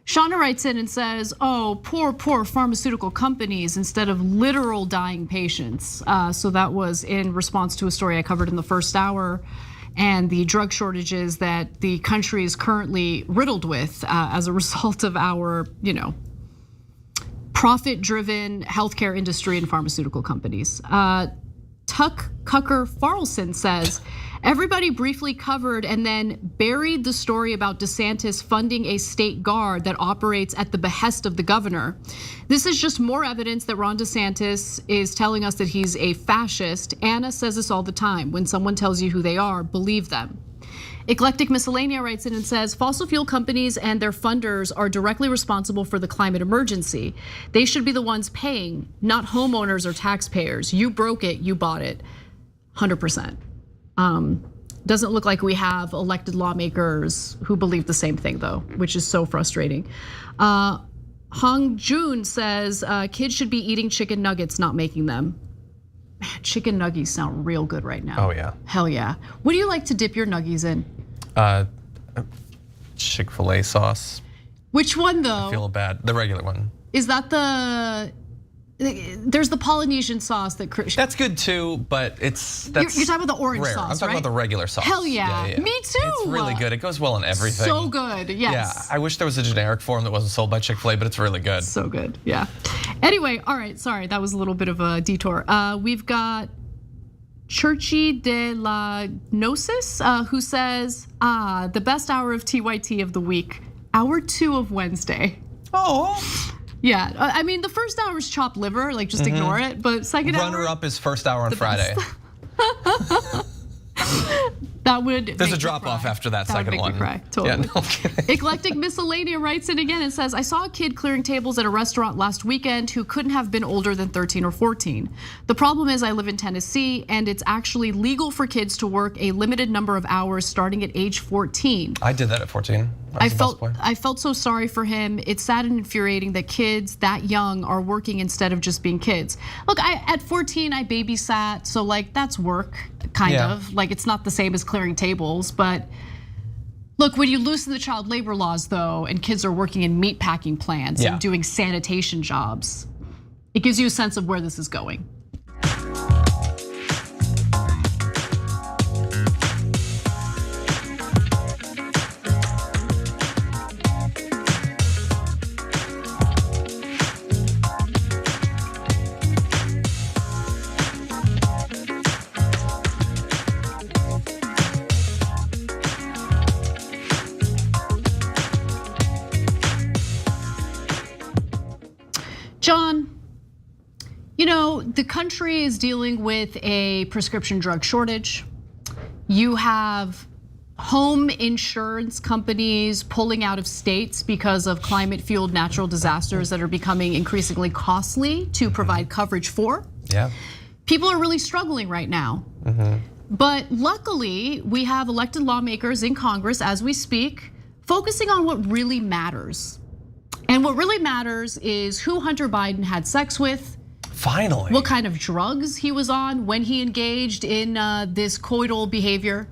S1: Shauna writes in and says, oh, poor pharmaceutical companies instead of literal dying patients. So that was in response to a story I covered in the first hour and the drug shortages that the country is currently riddled with as a result of our, profit-driven healthcare industry and pharmaceutical companies. Tuck Cucker Farlson says, everybody briefly covered and then buried the story about DeSantis funding a state guard that operates at the behest of the governor. This is just more evidence that Ron DeSantis is telling us that he's a fascist. Anna says this all the time. When someone tells you who they are, believe them. Eclectic Miscellanea writes in and says, fossil fuel companies and their funders are directly responsible for the climate emergency. They should be the ones paying, not homeowners or taxpayers. You broke it, you bought it, 100%. Doesn't look like we have elected lawmakers who believe the same thing though, which is so frustrating. Hong Jun says, kids should be eating chicken nuggets, not making them. Man, chicken nuggies sound real good right now.
S2: Oh yeah.
S1: Hell yeah. What do you like to dip your nuggies in?
S2: Chick-fil-A sauce.
S1: Which one though?
S2: I feel bad, the regular one.
S1: Is that there's the Polynesian sauce that
S2: that's good too, but you're
S1: talking about the orange
S2: rare.
S1: sauce,
S2: I'm talking about the regular sauce.
S1: Hell yeah. Me too.
S2: It's really good. It goes well in everything.
S1: So good, yes.
S2: Yeah, I wish there was a generic form that wasn't sold by Chick-fil-A, but it's really good.
S1: So good, yeah. Anyway, all right, sorry, that was a little bit of a detour. We've got Churchy de la Gnosis, who says, the best hour of TYT of the week, hour 2 of Wednesday.
S2: Oh.
S1: Yeah, I mean, the first hour is chopped liver, like just ignore it. But second hour.
S2: Runner up is first hour on Friday.
S1: That would.
S2: There's a drop off after that second
S1: would make
S2: one.
S1: Me cry. Totally.
S2: Yeah, no kidding.
S1: Eclectic Miscellanea writes in again and says, I saw a kid clearing tables at a restaurant last weekend who couldn't have been older than 13 or 14. The problem is I live in Tennessee and it's actually legal for kids to work a limited number of hours starting at age 14.
S2: I did that at 14.
S1: I felt so sorry for him. It's sad and infuriating that kids that young are working instead of just being kids. Look, at 14 I babysat, so like that's work, kind of. Like it's not the same as clearing tables, but look, when you loosen the child labor laws though, and kids are working in meat packing plants and doing sanitation jobs, it gives you a sense of where this is going. John, you know, the country is dealing with a prescription drug shortage. You have home insurance companies pulling out of states because of climate-fueled natural disasters that are becoming increasingly costly to provide coverage for.
S2: Yeah.
S1: People are really struggling right now. But luckily, we have elected lawmakers in Congress as we speak, focusing on what really matters. And what really matters is who Hunter Biden had sex with.
S2: Finally.
S1: What kind of drugs he was on when he engaged in this coital behavior.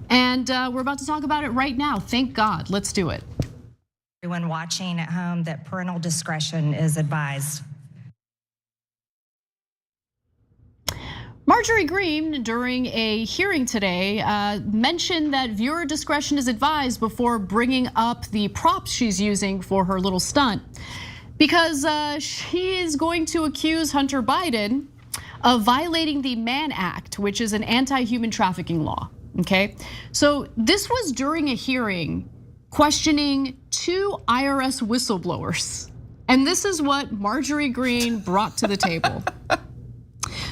S1: And we're about to talk about it right now. Thank God, let's do it.
S10: Everyone watching at home, that parental discretion is advised.
S1: Marjorie Greene, during a hearing today, mentioned that viewer discretion is advised before bringing up the props she's using for her little stunt, because she is going to accuse Hunter Biden of violating the Mann Act, which is an anti-human trafficking law, okay? So this was during a hearing questioning 2 IRS whistleblowers. And this is what Marjorie Greene brought to the table.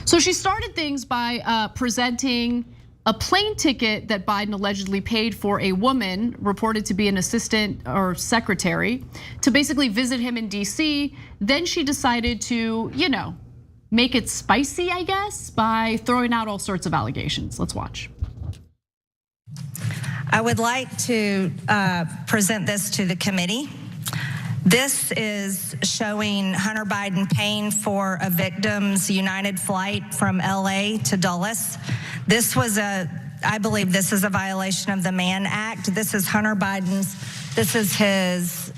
S1: So she started things by presenting a plane ticket that Biden allegedly paid for a woman reported to be an assistant or secretary to basically visit him in DC. Then she decided to, you know, make it spicy, I guess, by throwing out all sorts of allegations. Let's watch.
S10: I would like to present this to the committee. This is showing Hunter Biden paying for a victim's United flight from LA to Dulles. This was I believe this is a violation of the Mann Act. This is Hunter Biden's, this is his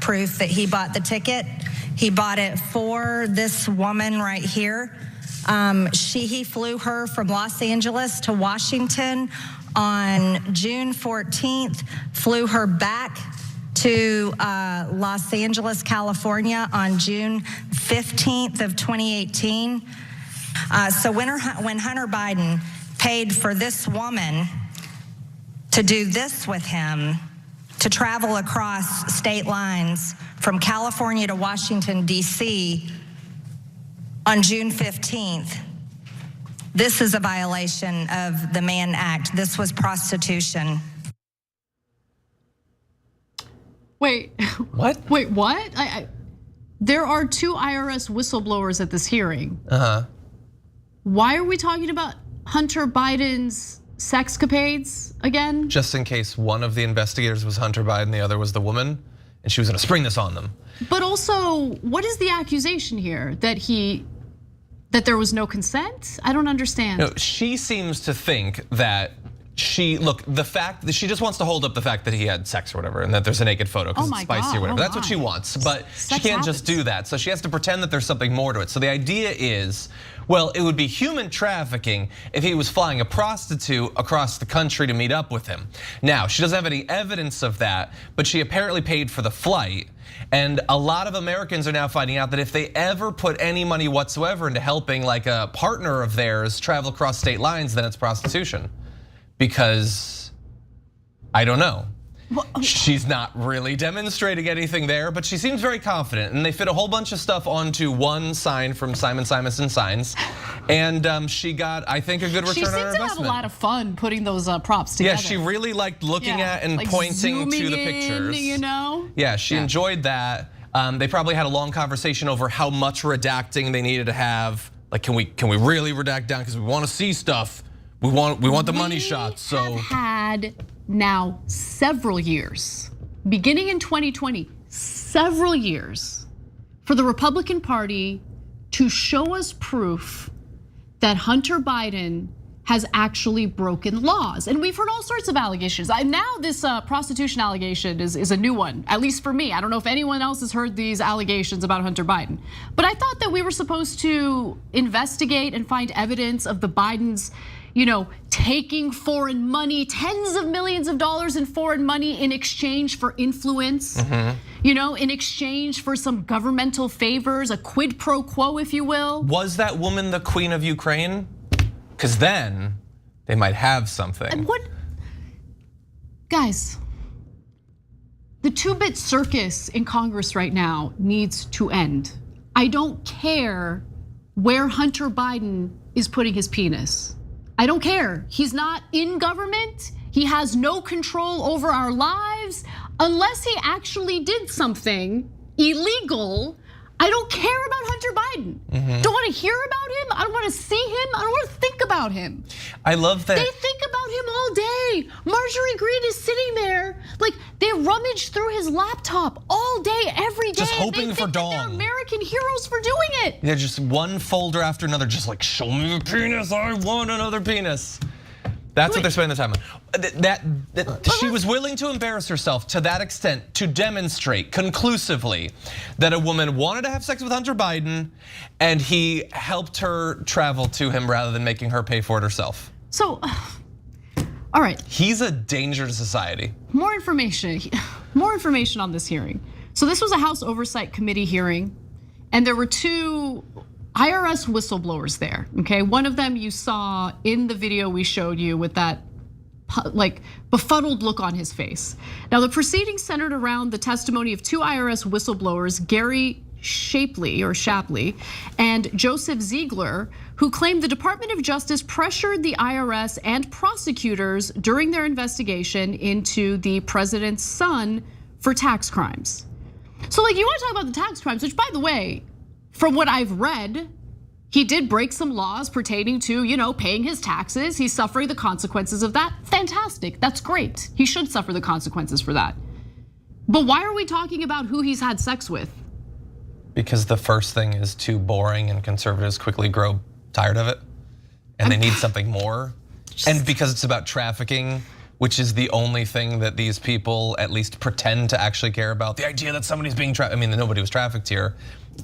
S10: proof that he bought the ticket. He bought it for this woman right here. He flew her from Los Angeles to Washington on June 14th, flew her back to Los Angeles, California on June 15th of 2018. So when Hunter Biden paid for this woman to do this with him, to travel across state lines from California to Washington, DC on June 15th, this is a violation of the Mann Act. This was prostitution.
S1: Wait,
S2: what?
S1: Wait, what? There are 2 IRS whistleblowers at this hearing. Why are we talking about Hunter Biden's sexcapades again?
S2: Just in case one of the investigators was Hunter Biden, the other was the woman, and she was gonna spring this on them.
S1: But also, what is the accusation here? That there was no consent? I don't understand.
S2: No, she seems to think that look, the fact that she just wants to hold up the fact that he had sex or whatever, and that there's a naked photo because it's spicy or whatever. That's what she wants, but she can't just do that. So she has to pretend that there's something more to it. So the idea is, well, it would be human trafficking if he was flying a prostitute across the country to meet up with him. Now, she doesn't have any evidence of that, but she apparently paid for the flight. And a lot of Americans are now finding out that if they ever put any money whatsoever into helping like a partner of theirs travel across state lines, then it's prostitution. Because, I don't know. She's not really demonstrating anything there, but she seems very confident. And they fit a whole bunch of stuff onto one sign from Simon Simonson Signs. And she got, I think, a good return on her investment.
S1: She seems to have a lot of fun putting those props together.
S2: Yeah, she really liked looking at and
S1: like
S2: pointing to the pictures.
S1: You know?
S2: Yeah, she enjoyed that. They probably had a long conversation over how much redacting they needed to have. Like, can we really redact down because we want to see stuff? We want the money shots. So
S1: have had now several years, beginning in 2020, several years for the Republican Party to show us proof that Hunter Biden has actually broken laws. And we've heard all sorts of allegations. Now this prostitution allegation is a new one, at least for me. I don't know if anyone else has heard these allegations about Hunter Biden. But I thought that we were supposed to investigate and find evidence of the Bidens, taking foreign money, tens of millions of dollars in foreign money in exchange for influence, in exchange for some governmental favors, a quid pro quo, if you will.
S2: Was that woman the queen of Ukraine? Because then they might have something.
S1: And guys, the two-bit circus in Congress right now needs to end. I don't care where Hunter Biden is putting his penis. I don't care. He's not in government. He has no control over our lives unless he actually did something illegal. I don't care about Hunter Biden. Don't want to hear about him. I don't want to see him. I don't want to think about him.
S2: I love that.
S1: They think about him all day. Marjorie Greene is sitting there, like they rummage through his laptop all day, every day.
S2: Just hoping for dawn.
S1: They're American heroes for doing it.
S2: Yeah, just one folder after another, just like, show me a penis, I want another penis. That's what they're spending the time on. She was willing to embarrass herself to that extent to demonstrate conclusively that a woman wanted to have sex with Hunter Biden and he helped her travel to him rather than making her pay for it herself.
S1: So, all right.
S2: He's a danger to society.
S1: More information on this hearing. So this was a House Oversight Committee hearing, and there were two IRS whistleblowers there, okay? One of them you saw in the video we showed you with that like befuddled look on his face. Now the proceedings centered around the testimony of two IRS whistleblowers, Gary Shapley and Joseph Ziegler, who claimed the Department of Justice pressured the IRS and prosecutors during their investigation into the president's son for tax crimes. So like you want to talk about the tax crimes, which by the way, from what I've read, he did break some laws pertaining to, paying his taxes. He's suffering the consequences of that. Fantastic, that's great. He should suffer the consequences for that. But why are we talking about who he's had sex with?
S2: Because the first thing is too boring and conservatives quickly grow tired of it and they need something more. And because it's about trafficking, which is the only thing that these people at least pretend to actually care about. The idea that somebody's being trafficked, nobody was trafficked here.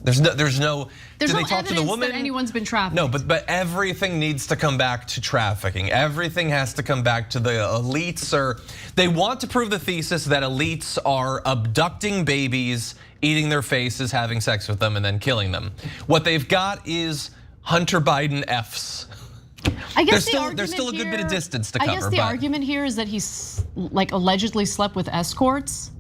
S2: There's no
S1: There's
S2: did
S1: no
S2: they talk
S1: evidence
S2: to the woman?
S1: that anyone's been trafficked.
S2: No, but everything needs to come back to trafficking. Everything has to come back to the elites, or they want to prove the thesis that elites are abducting babies, eating their faces, having sex with them, and then killing them. What they've got is Hunter Biden Fs.
S1: I guess
S2: there's still a good bit of distance to cover.
S1: I guess the argument here is that he's like allegedly slept with escorts.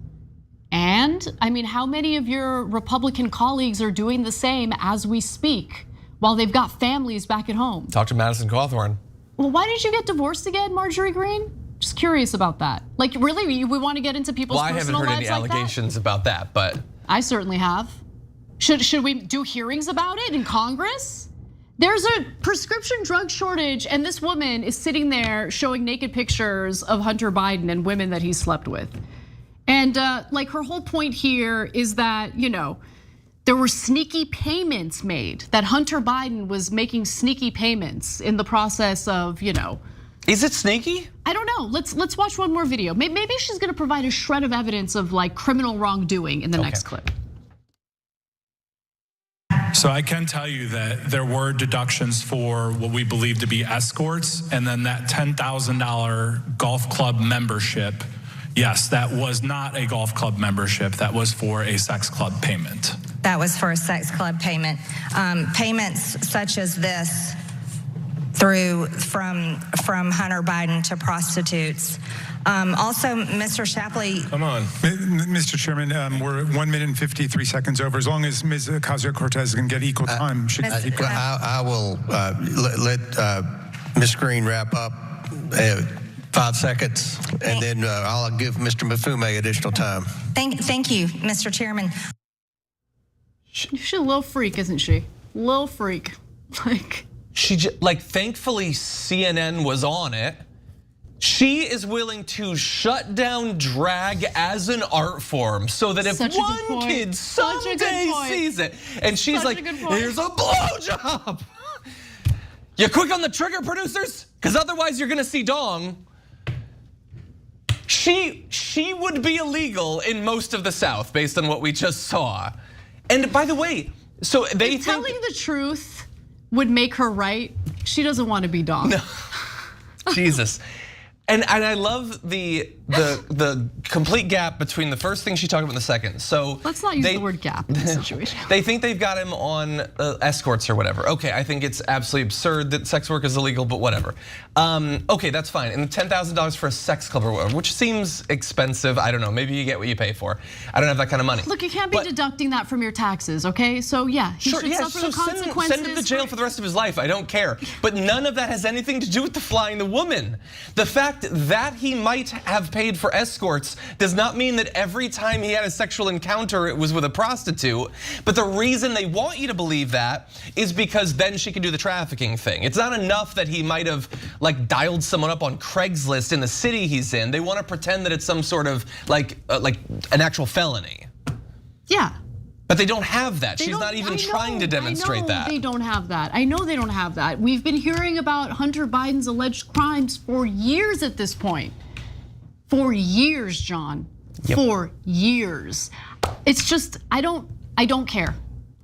S1: And how many of your Republican colleagues are doing the same as we speak while they've got families back at home?
S2: Talk to Madison Cawthorn.
S1: Well, why did you get divorced again, Marjorie Greene? Just curious about that. Like, really, we want to get into people's personal lives like that?
S2: I haven't heard any allegations about that, but
S1: I certainly have. Should we do hearings about it in Congress? There's a prescription drug shortage, and this woman is sitting there showing naked pictures of Hunter Biden and women that he slept with. And like her whole point here is that, there were sneaky payments made, that Hunter Biden was making sneaky payments in the process of,
S2: Is it sneaky?
S1: I don't know. Let's watch one more video. Maybe she's gonna provide a shred of evidence of like criminal wrongdoing in the next clip.
S12: So I can tell you that there were deductions for what we believe to be escorts, and then that $10,000 golf club membership. Yes, that was not a golf club membership. That was for a sex club payment.
S10: That was for a sex club payment. Payments such as this from Hunter Biden to prostitutes. Also, Mr. Shapley.
S13: Come on. Mr. Chairman, we're 1 minute and 53 seconds over. As long as Ms. Ocasio-Cortez can get equal time, she can keep going.
S14: I will let Ms. Green wrap up 5 seconds, and then I'll give Mr. Mafume additional time.
S10: Thank you, Mr. Chairman.
S1: She's a little freak, isn't she? Little freak.
S2: Thankfully CNN was on it. She is willing to shut down drag as an art form so that if one kid someday sees it and she's like, here's a blowjob. You quick on the trigger, producers? Because otherwise you're gonna see dong. She would be illegal in most of the South based on what we just saw. And by the way, so they think
S1: telling the truth would make her right. She doesn't want to be dong.
S2: No. Jesus. And I love the complete gap between the first thing she talked about and the second. So
S1: let's not use the word gap in this situation.
S2: They think they've got him on escorts or whatever. Okay, I think it's absolutely absurd that sex work is illegal, but whatever. Okay, that's fine. And $10,000 for a sex club or whatever, which seems expensive. I don't know. Maybe you get what you pay for. I don't have that kind of money.
S1: Look, you can't be deducting that from your taxes, okay? So yeah, he should suffer the consequences.
S2: Send him to jail for the rest of his life. I don't care. But none of that has anything to do with the flying the woman. The fact that he might have paid for escorts does not mean that every time he had a sexual encounter it was with a prostitute. But the reason they want you to believe that is because then she can do the trafficking thing. It's not enough that he might have dialed someone up on Craigslist in the city he's in. They want to pretend that it's some sort of like an actual felony.
S1: Yeah.
S2: But they don't have that. She's not even trying to demonstrate that.
S1: They don't have that. I know they don't have that. We've been hearing about Hunter Biden's alleged crimes for years at this point. For years, John. Yep. For years. It's just, I don't care.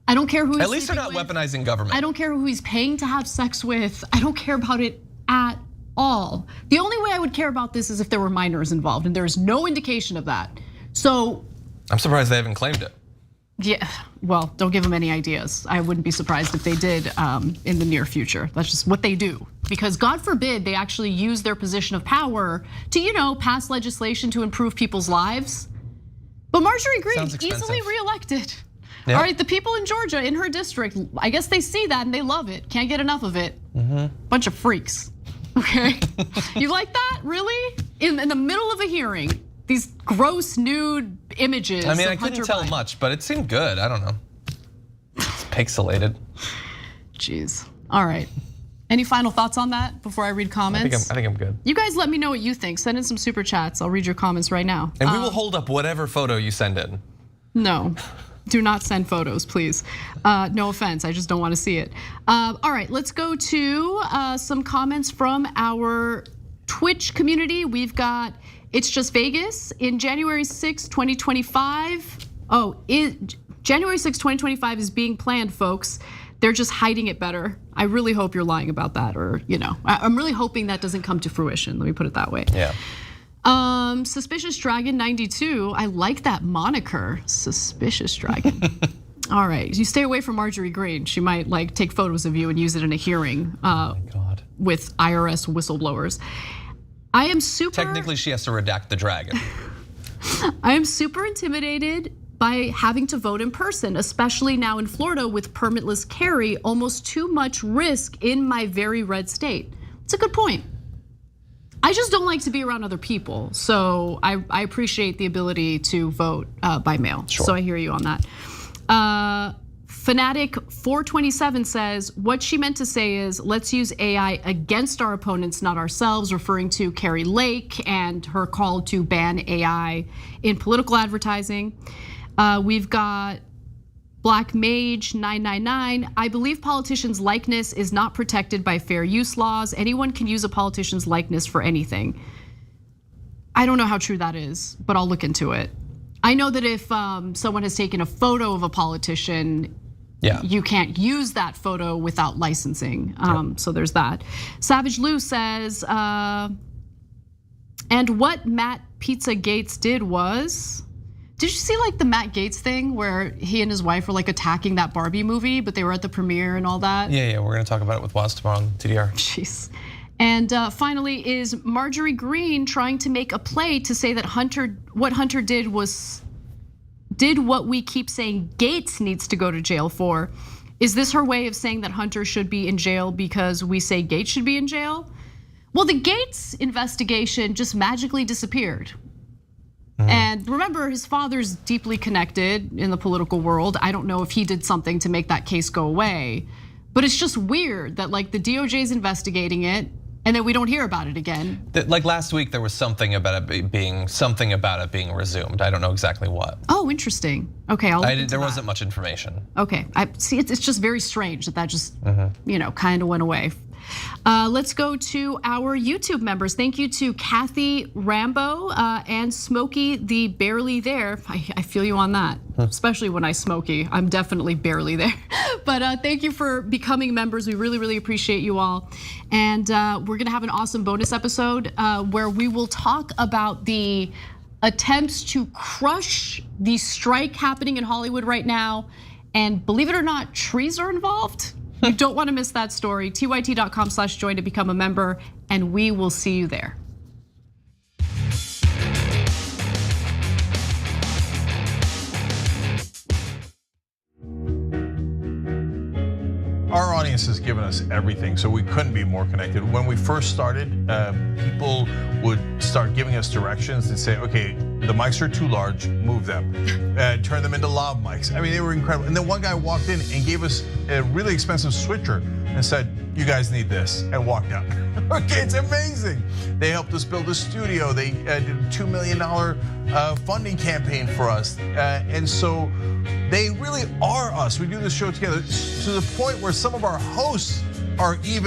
S1: I don't care who he's
S2: At least they're not weaponizing government.
S1: I don't care who he's paying to have sex with. I don't care about it at all. The only way I would care about this is if there were minors involved, and there is no indication of that. So
S2: I'm surprised they haven't claimed it.
S1: Yeah, well, don't give them any ideas. I wouldn't be surprised if they did in the near future. That's just what they do. Because God forbid they actually use their position of power to, pass legislation to improve people's lives. But Marjorie Greene easily reelected. Yeah. All right, the people in Georgia, in her district, I guess they see that and they love it. Can't get enough of it. Bunch of freaks, okay? You like that, really? In the middle of a hearing. These gross nude images.
S2: I mean, I couldn't tell much, but it seemed good. I don't know. It's pixelated.
S1: Jeez. All right. Any final thoughts on that before I read comments?
S2: I think I'm good.
S1: You guys let me know what you think. Send in some super chats. I'll read your comments right now.
S2: And we will hold up whatever photo you send in.
S1: No. Do not send photos, please. No offense, I just don't want to see it. All right, let's go to some comments from our Twitch community. We've got It's Just Vegas in January 6, 2025. January 6, 2025 is being planned, folks. They're just hiding it better. I really hope you're lying about that, or I'm really hoping that doesn't come to fruition. Let me put it that way.
S2: Yeah.
S1: Suspicious Dragon 92. I like that moniker, Suspicious Dragon. All right, you stay away from Marjorie Greene. She might take photos of you and use it in a hearing with IRS whistleblowers. I am super.
S2: Technically, she has to redact the dragon.
S1: I am super intimidated by having to vote in person, especially now in Florida with permitless carry, almost too much risk in my very red state. It's a good point. I just don't like to be around other people, so I appreciate the ability to vote by mail.
S2: Sure.
S1: So I hear you on that. Fanatic 427 says, what she meant to say is, let's use AI against our opponents, not ourselves, referring to Kari Lake and her call to ban AI in political advertising. We've got Black Mage 999, I believe politicians' likeness is not protected by fair use laws. Anyone can use a politician's likeness for anything. I don't know how true that is, but I'll look into it. I know that if someone has taken a photo of a politician, you can't use that photo without licensing. So there's that. Savage Lou says, and what Matt Pizza Gates did was, did you see like the Matt Gates thing where he and his wife were like attacking that Barbie movie, but they were at the premiere and all that?
S2: Yeah, we're gonna talk about it with Waz tomorrow on TDR.
S1: Jeez. And finally, is Marjorie Greene trying to make a play to say that what Hunter did what we keep saying Gates needs to go to jail for? Is this her way of saying that Hunter should be in jail because we say Gates should be in jail? Well, the Gates investigation just magically disappeared. And remember, his father's deeply connected in the political world. I don't know if he did something to make that case go away, but it's just weird that like the DOJ is investigating it and then we don't hear about it again.
S2: Like last week, there was something about it being resumed. I don't know exactly what.
S1: Oh, interesting. Okay,
S2: there wasn't much information.
S1: Okay, I see. It's just very strange that just kind of went away. Let's go to our YouTube members. Thank you to Kathy Rambo and Smokey the Barely There. I feel you on that, especially when I Smokey. I'm definitely barely there. But thank you for becoming members. We really, really appreciate you all. And we're gonna have an awesome bonus episode where we will talk about the attempts to crush the strike happening in Hollywood right now. And believe it or not, trees are involved. You don't want to miss that story. tyt.com/join to become a member, and we will see you there.
S20: Our audience has given us everything, so we couldn't be more connected. When we first started, people would start giving us directions and say, okay, the mics are too large, move them. Turn them into lav mics. I mean, they were incredible. And then one guy walked in and gave us a really expensive switcher and said, you guys need this, and walked out. Okay, it's amazing. They helped us build a studio. They did a $2 million funding campaign for us. And so they really are us. We do this show together to the point where some of our hosts are even